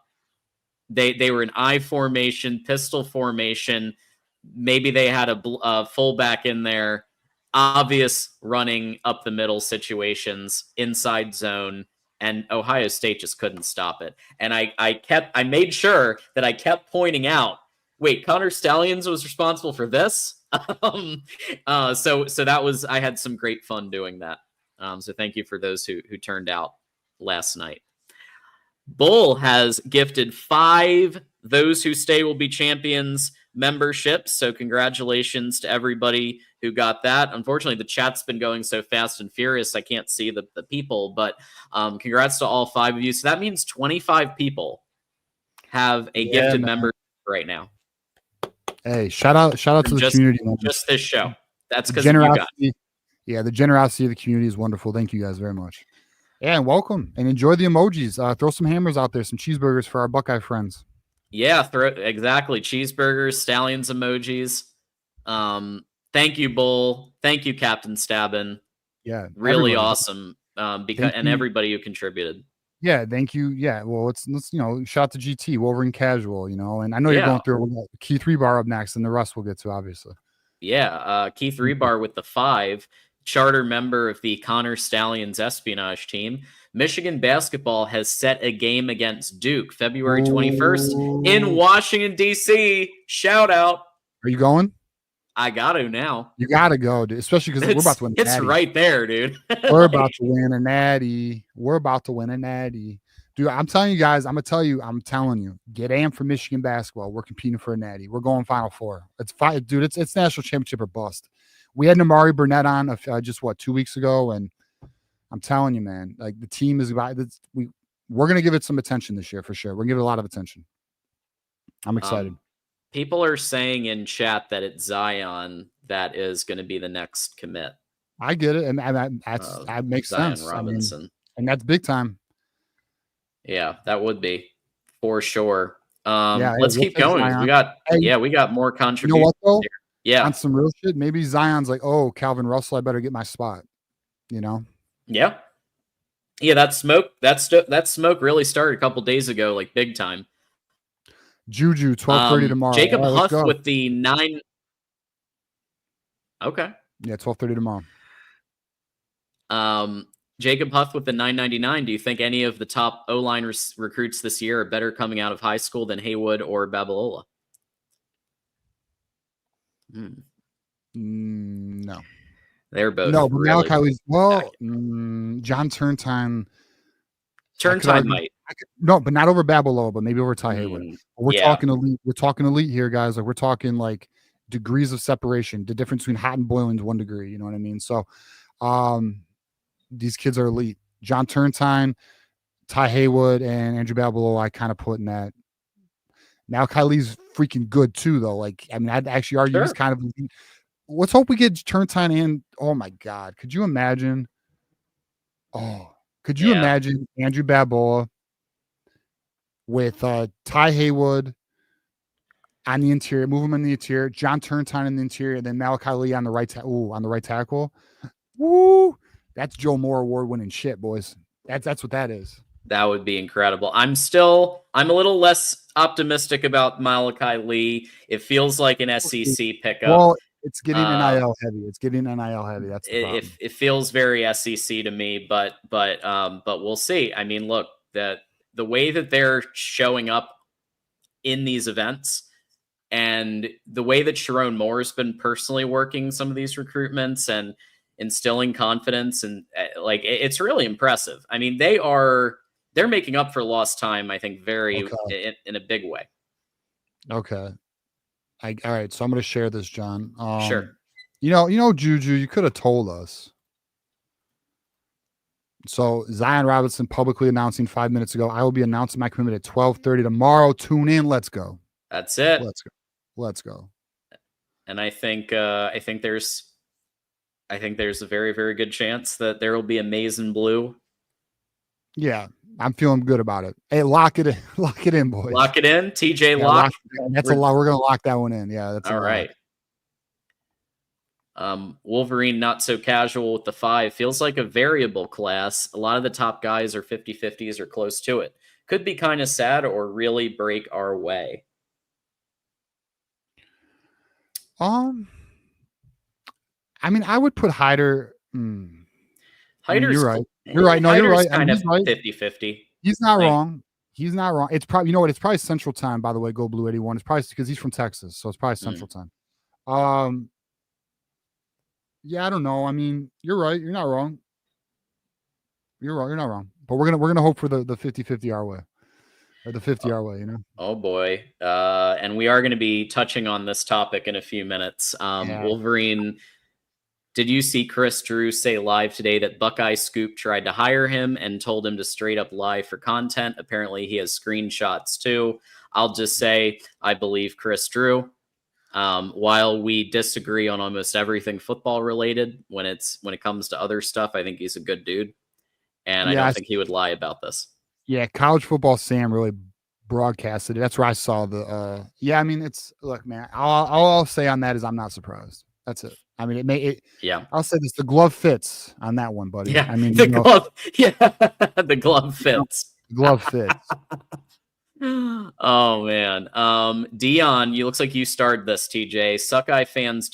they were in I formation, pistol formation. Maybe they had a fullback in there, obvious running up the middle situations, inside zone, and Ohio State just couldn't stop it. And I made sure that I kept pointing out, wait, Connor Stallions was responsible for this? So that was, I had some great fun doing that. So thank you for those who turned out last night. Bull has gifted 5 Those Who Stay Will Be Champions memberships. So congratulations to everybody who got that. Unfortunately, the chat's been going so fast and furious, I can't see the people, but congrats to all 5 of you. So that means 25 people have a gifted membership right now. Hey, shout out to the community members. Just this show. That's because you got it. Yeah, the generosity of the community is wonderful. Thank you guys very much. Yeah, and welcome and enjoy the emojis. Throw some hammers out there, some cheeseburgers for our Buckeye friends. Yeah, exactly. Cheeseburgers, Stallions emojis. Thank you, Bull. Thank you, Captain Stabbin. Yeah, really awesome. And everybody who contributed. Yeah, thank you. Yeah, well, let's shout out to GT, Wolverine Casual, and I know you're going through Keith Rebar up next, and the rest we'll get to, obviously. Yeah, Keith Rebar with the 5, charter member of the Connor Stallions espionage team. Michigan basketball has set a game against Duke February 21st in Washington, D.C. Shout out. Are you going? I got to now. You got to go, dude, especially because we're about to win a natty. It's right there, dude. We're about to win a natty. We're about to win a natty. Dude, I'm telling you guys, I'm telling you, get amped for Michigan basketball. We're competing for a natty. We're going Final Four. It's fine, dude. It's national championship or bust. We had Namari Burnett on just 2 weeks ago, and I'm telling you, man, like the team is about. We're gonna give it some attention this year for sure. We're gonna give it a lot of attention. I'm excited. People are saying in chat that it's Zion that is going to be the next commit. I get it, and that makes Zion sense. Robinson. And that's big time. Yeah, that would be for sure. Yeah, let's keep going. Zion. We got more contributions. You know what though? Yeah, on some real shit. Maybe Zion's like, oh, Calvin Russell, I better get my spot. Yeah. Yeah, that smoke really started a couple days ago, like big time. Juju, 12:30 tomorrow. Jacob All right, let's Huff go. with the 9. Okay. Yeah, 12:30 tomorrow. Jacob Huff with the 999. Do you think any of the top O-line recruits this year are better coming out of high school than Haywood or Babalola? No. They're both no, but really Malachi Lee's John Turntime. might. No, but not over Babalola, but maybe over Ty Haywood. We're talking elite. We're talking elite here, guys. Like we're talking like degrees of separation. The difference between hot and boiling is 1 degree. You know what I mean? So, these kids are elite. John Turntime, Ty Haywood, and Andrew Babalola, I kind of put in that. Now Kylie's freaking good too, though. Like, I mean, I'd actually argue he's kind of elite. Let's hope we get Turntime and oh my God, could you imagine? Could you imagine Andrew Babalola with Ty Haywood on the interior, move him in the interior, John Turntime in the interior, then Malachi Lee on the right tackle. Woo! That's Joe Moore award-winning shit, boys. That's what that is. That would be incredible. I'm a little less optimistic about Malachi Lee. It feels like an SEC pickup. Well, it's getting NIL heavy. That's the problem. It feels very SEC to me, but we'll see. I mean, look, the way that they're showing up in these events and the way that Sharon Moore has been personally working some of these recruitments and instilling confidence and like it's really impressive. I mean, they're making up for lost time, I think, in a big way. Okay. All right. So I'm going to share this, John. Sure. You know, Juju, you could have told us. So Zion Robinson publicly announcing 5 minutes ago, I will be announcing my commitment at 12:30 tomorrow. Tune in. Let's go. That's it. Let's go. And I think there's a very, very good chance that there will be a maize and blue. Yeah, I'm feeling good about it. Hey, lock it in, boys. Lock it in, TJ. Lock. That's a lot. We're gonna lock that one in. Yeah, that's all right. Wolverine, not so casual with the 5. Feels like a variable class. A lot of the top guys are 50-50s or close to it. Could be kind of sad or really break our way. I mean, I would put Hyder. Hyder's you're right. You're right. No, you're right. Kind of right. 50-50. He's not wrong. He's not wrong. It's probably, you know what? It's probably Central Time, by the way. Go Blue 81. It's probably because he's from Texas, so it's probably Central Time. Yeah, I don't know. I mean, you're right. You're not wrong. You're not wrong. But we're gonna hope for the 50-50 our way. Or the 50 our way, you know. Oh boy. And we are going to be touching on this topic in a few minutes. Wolverine, did you see Chris Drew say live today that Buckeye Scoop tried to hire him and told him to straight up lie for content? Apparently he has screenshots too. I'll just say I believe Chris Drew. While we disagree on almost everything football related, when it comes to other stuff, I think he's a good dude. And I don't think he would lie about this. Yeah, College Football Sam really broadcasted it. That's where I saw the I mean, look, man, all I'll say on that is I'm not surprised. That's it. I mean, I'll say this, the glove fits on that one, buddy. Yeah, I mean, the glove fits. The glove fits. Oh man. Dion, you looks like you started this, TJ. Suckeye fans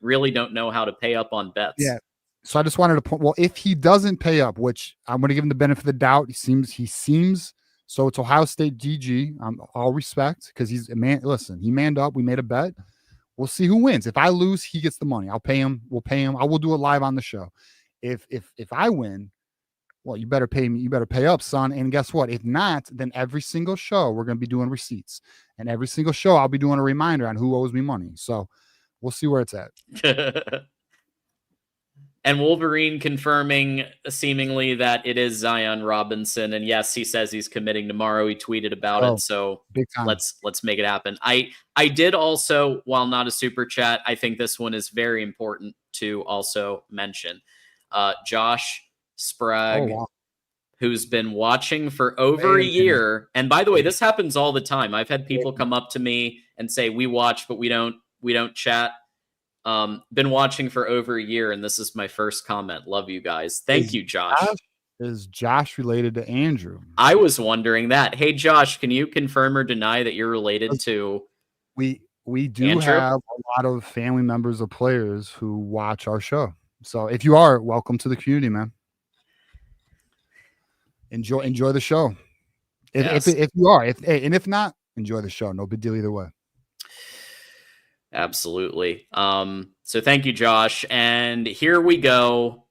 really don't know how to pay up on bets. Yeah. So I just wanted to point. Well, if he doesn't pay up, which I'm going to give him the benefit of the doubt, he seems. So it's Ohio State DG. All respect, because he's a man. Listen, he manned up. We made a bet. We'll see who wins. If I lose, he gets the money. I'll pay him. We'll pay him. I will do it live on the show. If I win, well, you better pay me. You better pay up, son. And guess what? If not, then every single show we're going to be doing receipts, and every single show I'll be doing a reminder on who owes me money. So we'll see where it's at. And Wolverine confirming seemingly that it is Zion Robinson. And yes, he says he's committing tomorrow. He tweeted about it. So let's make it happen. I did also, while not a super chat, I think this one is very important to also mention. Josh Sprague, who's been watching for over a year. And by the way, this happens all the time. I've had people come up to me and say, we watch, but we don't chat. Been watching for over a year, and this is my first comment. Love you guys. Thank you, Josh. Is Josh related to Andrew? I was wondering that. Hey, Josh, can you confirm or deny that you're related to We do Andrew? have a lot of family members of players who watch our show. So if you are, welcome to the community, man. Enjoy the show. Yes. If you are, if not, enjoy the show. No big deal either way. Absolutely. So thank you, Josh. And here we go.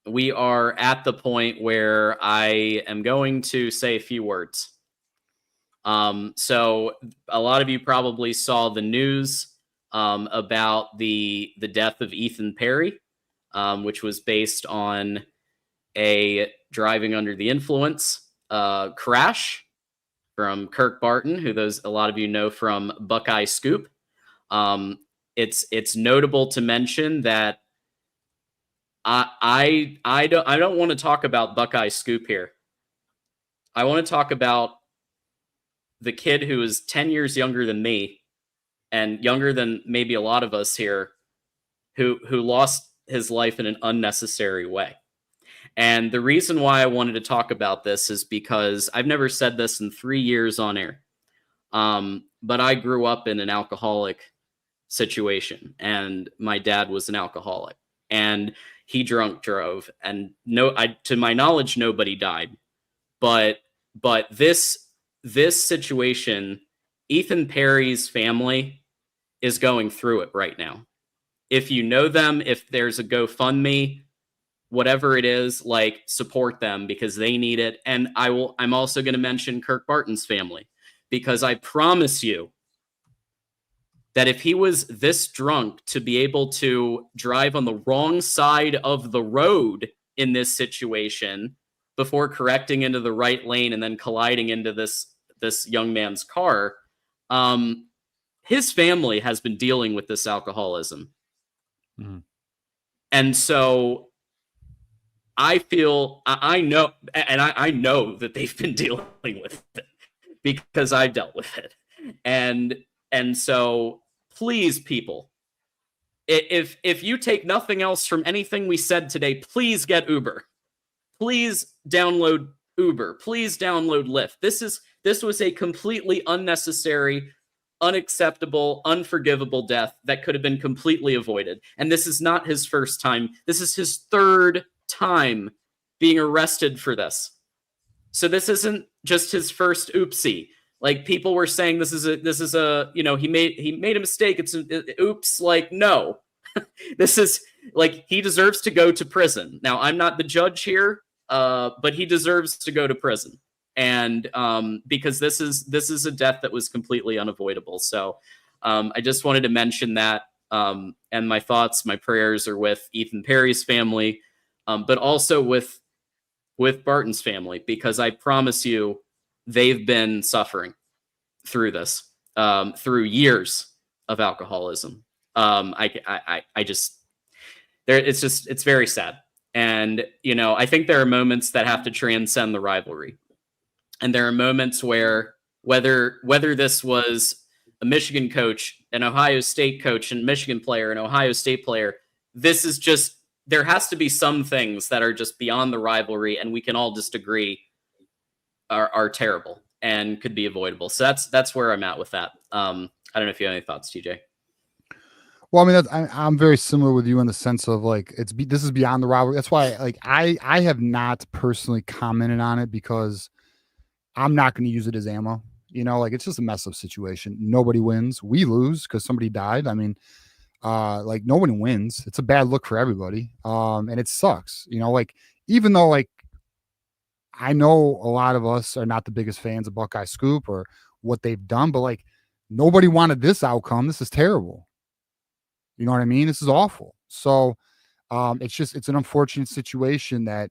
We are at the point where I am going to say a few words. So a lot of you probably saw the news about the death of Ethan Perry, which was based on a driving under the influence crash from Kirk Barton, who a lot of you know from Buckeye Scoop. It's notable to mention that I don't want to talk about Buckeye Scoop here. I want to talk about the kid who is 10 years younger than me and younger than maybe a lot of us here, who lost his life in an unnecessary way. And the reason why I wanted to talk about this is because I've never said this in 3 years on air. But I grew up in an alcoholic situation, and my dad was an alcoholic, and he drunk drove, and to my knowledge, nobody died. But this situation, Ethan Perry's family is going through it right now. If you know them, if there's a GoFundMe, whatever it is, like, support them because they need it. And I'm also going to mention Kirk Barton's family, because I promise you that if he was this drunk to be able to drive on the wrong side of the road in this situation before correcting into the right lane and then colliding into this young man's car, his family has been dealing with this alcoholism. Mm. And so I feel, I know that they've been dealing with it because I've dealt with it. And so please, people, if you take nothing else from anything we said today, please get Uber. Please download Uber. Please download Lyft. This was a completely unnecessary, unacceptable, unforgivable death that could have been completely avoided. And this is not his first time. This is his third time being arrested for this. So this isn't just his first oopsie. Like, people were saying this is a he made a mistake. It's oops. Like, no. This is, like, he deserves to go to prison. Now, I'm not the judge here, but he deserves to go to prison. And because this is a death that was completely unavoidable. So I just wanted to mention that. And my thoughts, my prayers are with Ethan Perry's family, but also with Barton's family, because I promise you, they've been suffering through this, through years of alcoholism. It's very sad. And, I think there are moments that have to transcend the rivalry. And there are moments where whether this was a Michigan coach, an Ohio State coach, and Michigan player, an Ohio State player, this is just, there has to be some things that are just beyond the rivalry, and we can all just agree are terrible and could be avoidable. So that's where I'm at with that. I don't know if you have any thoughts, TJ. Well, I mean, I'm very similar with you in the sense of, like, this is beyond the rivalry. That's why, like, I have not personally commented on it, because I'm not going to use it as ammo. Like, it's just a mess up situation. Nobody wins. We lose because somebody died. I mean, like, nobody wins. It's a bad look for everybody. And it sucks. Like, even though, like, I know a lot of us are not the biggest fans of Buckeye Scoop or what they've done, but, like, nobody wanted this outcome. This is terrible. You know what I mean? This is awful. So it's an unfortunate situation that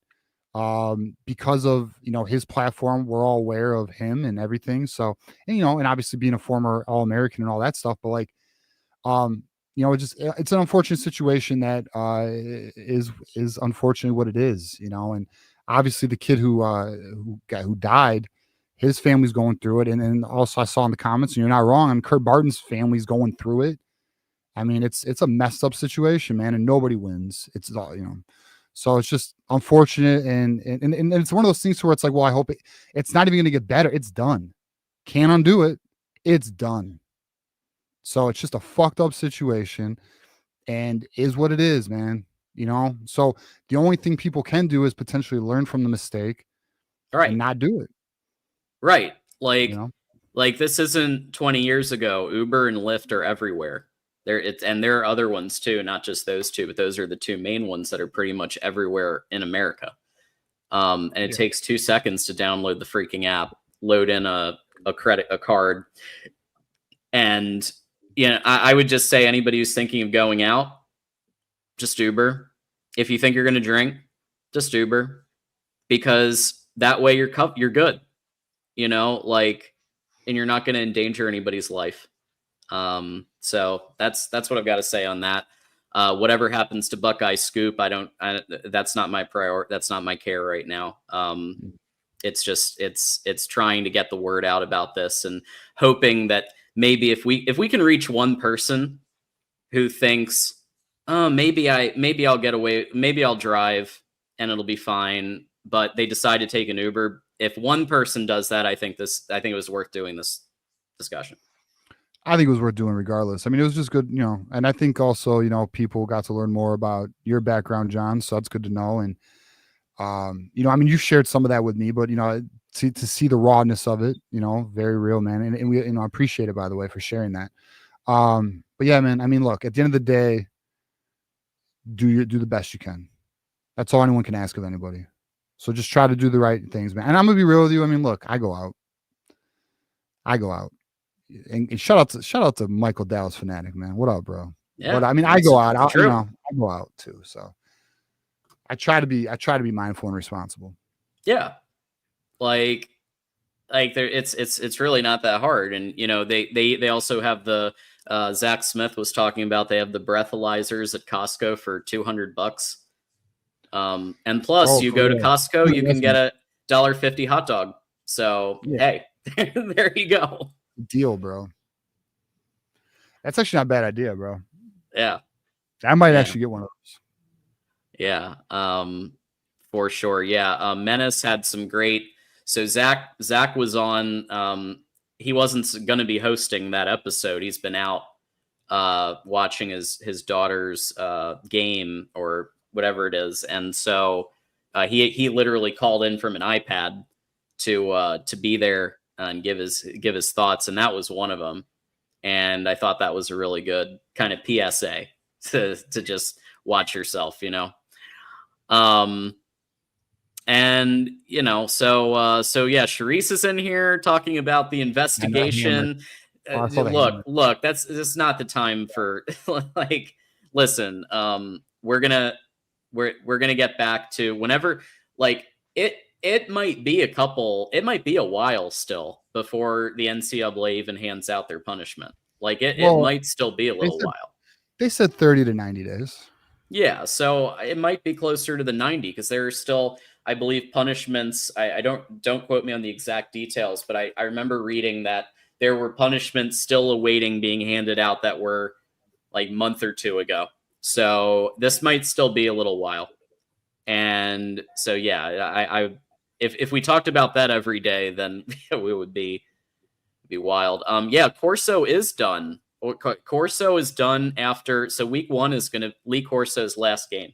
because of, his platform, we're all aware of him and everything. So, and obviously being a former All-American and all that stuff, but, like, it's an unfortunate situation that is unfortunately what it is, and obviously the kid who died, his family's going through it. And also I saw in the comments, and you're not wrong, and Kurt Barton's family's going through it. I mean, it's a messed up situation, man, and nobody wins. It's all, So it's just unfortunate, and it's one of those things where it's like, well, I hope it's not even going to get better. It's done. Can't undo it. It's done. So it's just a fucked up situation, and is what it is, man. So the only thing people can do is potentially learn from the mistake, Right. and not do it. Right. Like this isn't 20 years ago. Uber and Lyft are everywhere. And there are other ones too, not just those two, but those are the two main ones that are pretty much everywhere in America. And it takes 2 seconds to download the freaking app, load in a card. And I would just say anybody who's thinking of going out, just Uber. If you think you're going to drink, just Uber, because that way you're good, and you're not going to endanger anybody's life. So that's what I've got to say on that. Whatever happens to Buckeye Scoop, that's not my priority. That's not my care right now. It's just, it's trying to get the word out about this and hoping that maybe if we can reach one person who thinks, oh, maybe I'll get away, maybe I'll drive and it'll be fine, but they decide to take an Uber. If one person does that, I think it was worth doing this discussion. I think it was worth doing regardless. I mean, it was just good, and I think also, people got to learn more about your background, John. So that's good to know. And, I mean, you shared some of that with me, but, to see the rawness of it, very real, man. And we, I appreciate it, by the way, for sharing that. But yeah, man, I mean, look, at the end of the day, do the best you can. That's all anyone can ask of anybody. So just try to do the right things, man. And I'm gonna be real with you. I mean, look, I go out. And shout out to Michael Dallas Fanatic, man. What up, bro? Yeah, but I mean, I go out. I go out too. So I try to be mindful and responsible. Yeah, like there, it's really not that hard. And they also have the Zach Smith was talking about. They have the breathalyzers at Costco for $200. And plus, you go to Costco, you can get a $1.50 hot dog. So hey, there you go. Deal, bro. That's actually not a bad idea, bro. Yeah, I might actually get one of those. Yeah, for sure. Yeah, Menace had some great. So Zach was on. He wasn't going to be hosting that episode. He's been out watching his daughter's game or whatever it is, and so he literally called in from an iPad to be there and give his thoughts, and that was one of them. And I thought that was a really good kind of PSA to just watch yourself, And so yeah, Charisse is in here talking about the investigation. Look, that's not the time for like, listen, we're gonna get back to whenever, like, it might be a while still before the NCAA even hands out their punishment. Like it might still be a little while. They said 30 to 90 days. Yeah, so it might be closer to the 90 because there are still, I believe, punishments. I don't quote me on the exact details, but I remember reading that there were punishments still awaiting being handed out that were like a month or two ago. So this might still be a little while. And so yeah, if we talked about that every day, then we would be wild. Yeah, Corso is done. Corso is done after, so week 1 is going to Lee Corso's last game.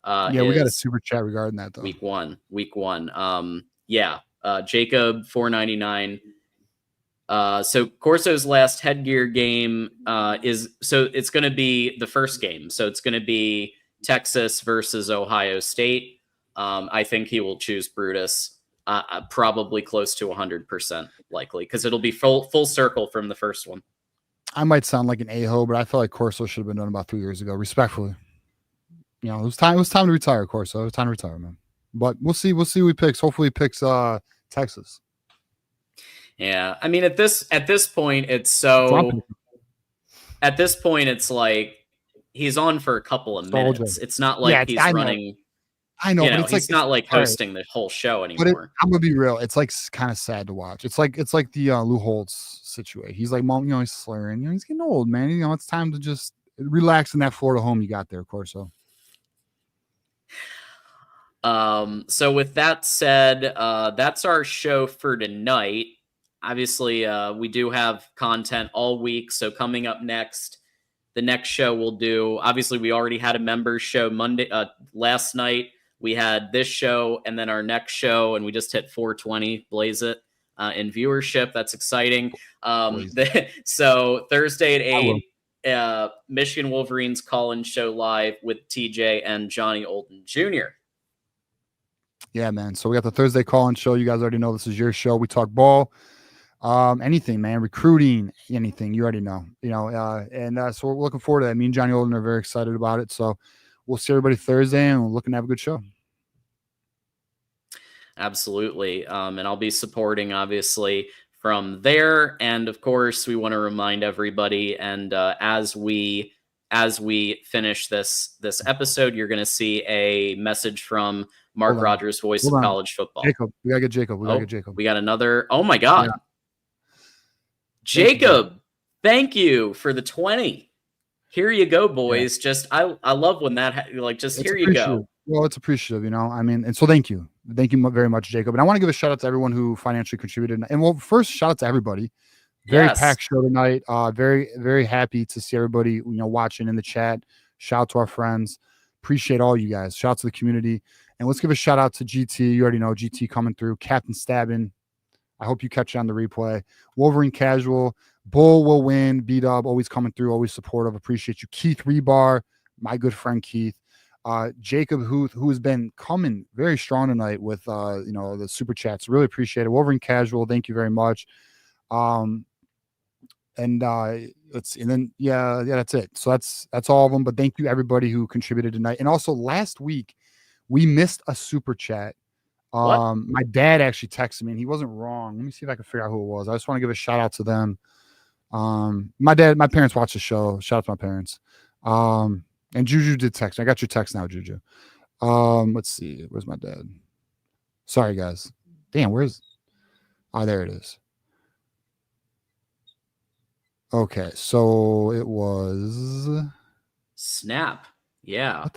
Yeah, we got a super chat regarding that though. Week one. Yeah, Jacob 499. So Corso's last headgear game it's going to be the first game. So it's going to be Texas versus Ohio State. I think he will choose Brutus, probably close to 100% likely, because it'll be full circle from the first one. I might sound like an a-hole, but I feel like Corso should have been done about 3 years ago. Respectfully, it was time to retire, Corso. It was time to retire, man. But we'll see who he picks. Hopefully, he picks Texas. Yeah, I mean, at this point, it's like he's on for a couple of minutes. It's not like he's running. I know, but he's not like hosting the whole show anymore. But I'm gonna be real. It's like kind of sad to watch. It's like the Lou Holtz situation. He's like, Mom, he's slurring. He's getting old, man. It's time to just relax in that Florida home you got there, Corso. So with that said, that's our show for tonight. Obviously, we do have content all week. So coming up next, the next show we'll do, obviously we already had a members show last night. We had this show and then our next show, and we just hit 420, blaze it, in viewership. That's exciting. So Thursday at 8, Michigan Wolverines call-in show live with TJ and Johnny Olden Jr. Yeah, man. So we got the Thursday call-in show. You guys already know this is your show. We talk ball, anything, man, recruiting, anything. You already know, so we're looking forward to that. Me and Johnny Olden are very excited about it. So we'll see everybody Thursday, and we're looking to have a good show. Absolutely. And I'll be supporting, obviously, from there. And of course, we want to remind everybody, and as we finish this episode, you're going to see a message from Mark Rogers, voice of college football. Jacob, we gotta get Jacob. We got another. Oh my God, yeah. Jacob, thank you for the 20. Here you go, boys. Yeah. Just I love when that here you go. Well, it's appreciative, and so thank you very much, Jacob. And I want to give a shout out to everyone who financially contributed. And well, first, shout out to everybody. Very packed show tonight. Very, very happy to see everybody, watching in the chat. Shout out to our friends. Appreciate all you guys. Shout out to the community. And let's give a shout out to GT. You already know GT coming through. Captain Stabbin. I hope you catch it on the replay. Wolverine Casual. Bull will win. B-Dub always coming through. Always supportive. Appreciate you. Keith Rebar. My good friend Keith. Jacob, who has been coming very strong tonight with the super chats. Really appreciate it. Wolverine Casual. Thank you very much. That's it. So that's all of them. But thank you everybody who contributed tonight. And also last week we missed a super chat. My dad actually texted me and he wasn't wrong. Let me see if I can figure out who it was. I just want to give a shout out to them. My parents watch the show. Shout out to my parents. And Juju did text. I got your text now, Juju. Let's see. Where's my dad? Sorry guys. Damn, there it is. Okay, so it was Snap. Yeah.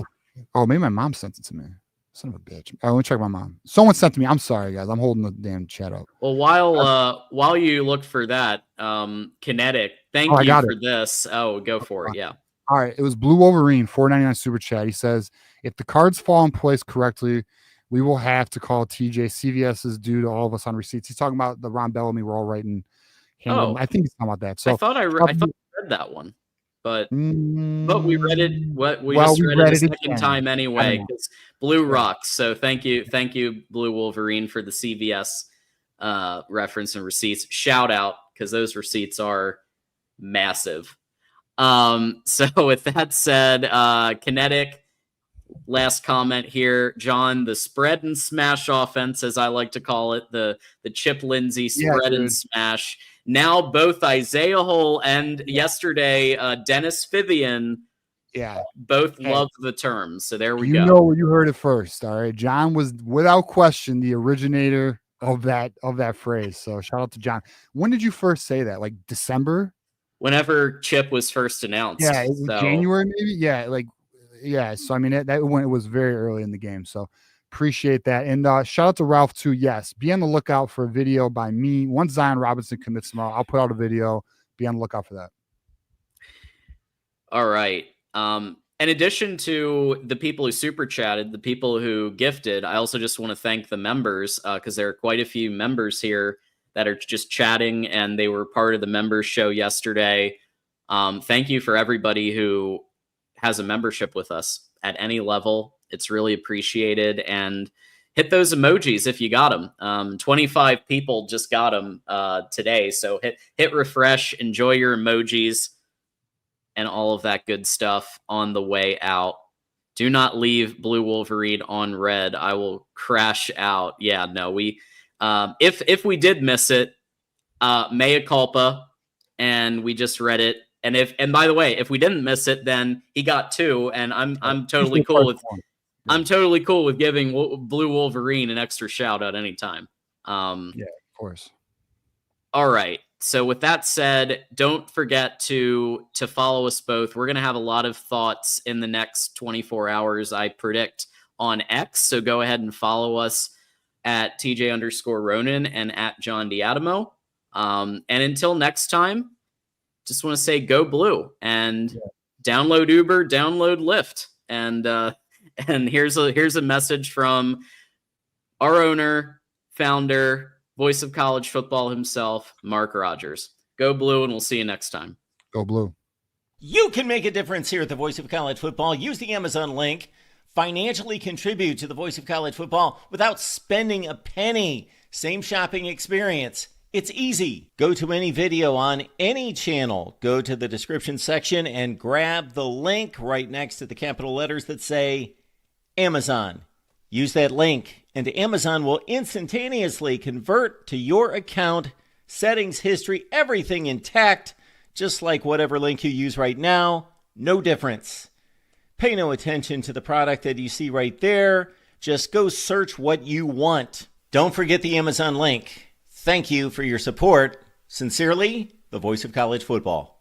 Maybe my mom sent it to me. Son of a bitch. Let me check my mom. Someone sent to me. I'm sorry, guys. I'm holding the damn chat up. Well, while you look for that, Kinetic, thank you for this. Oh, go for it. Yeah. All right. It was Blue Wolverine, $4.99 super chat. He says, if the cards fall in place correctly, we will have to call TJ. CVS is due to all of us on receipts. He's talking about the Ron Bellamy. We're all writing. I think he's talking about that. So I thought I read that one, but we read it. We read it a second time anyway. Because Blue rocks. So thank you, Blue Wolverine, for the CVS reference and receipts. Shout out, because those receipts are massive. So with that said, Kinetic, last comment here, John, the spread and smash offense, as I like to call it, the Chip Lindsey spread and smash. Now both Isaiah Hull and yesterday Dennis Vivian, both love the terms. So there we go. You know where you heard it first. All right, John was without question the originator of that phrase. So shout out to John. When did you first say that? Like December? Whenever Chip was first announced. Yeah, January maybe. Yeah, So I mean that when it was very early in the game. So appreciate that. And shout out to Ralph too. Yes, be on the lookout for a video by me. Once Zion Robinson commits tomorrow, I'll put out a video. Be on the lookout for that. All right. In addition to the people who super chatted, the people who gifted, I also just want to thank the members, because there are quite a few members here that are just chatting, and they were part of the members show yesterday. Thank you for everybody who has a membership with us at any level. It's really appreciated. And hit those emojis if you got them. 25 people just got them today. So hit refresh, enjoy your emojis, and all of that good stuff on the way out. Do not leave Blue Wolverine on red. I will crash out. Yeah, no, we if we did miss it, mea culpa, and we just read it. And by the way, if we didn't miss it, then he got 2, and I'm totally cool with giving Blue Wolverine an extra shout out anytime. Of course. All right. So with that said, don't forget to follow us both. We're going to have a lot of thoughts in the next 24 hours. I predict on X. So go ahead and follow us at TJ_Ronin and at John Diadamo. And until next time, just want to say go blue and download Uber, download Lyft. And here's a message from our owner, founder, voice of college football himself, Mark Rogers. Go blue, and we'll see you next time. Go blue. You can make a difference here at the Voice of College Football. Use the Amazon link. Financially contribute to the Voice of College Football without spending a penny. Same shopping experience. It's easy. Go to any video on any channel. Go to the description section and grab the link right next to the capital letters that say Amazon. Use that link, and Amazon will instantaneously convert to your account, settings, history, everything intact, just like whatever link you use right now. No difference. Pay no attention to the product that you see right there. Just go search what you want. Don't forget the Amazon link. Thank you for your support. Sincerely, the Voice of College Football.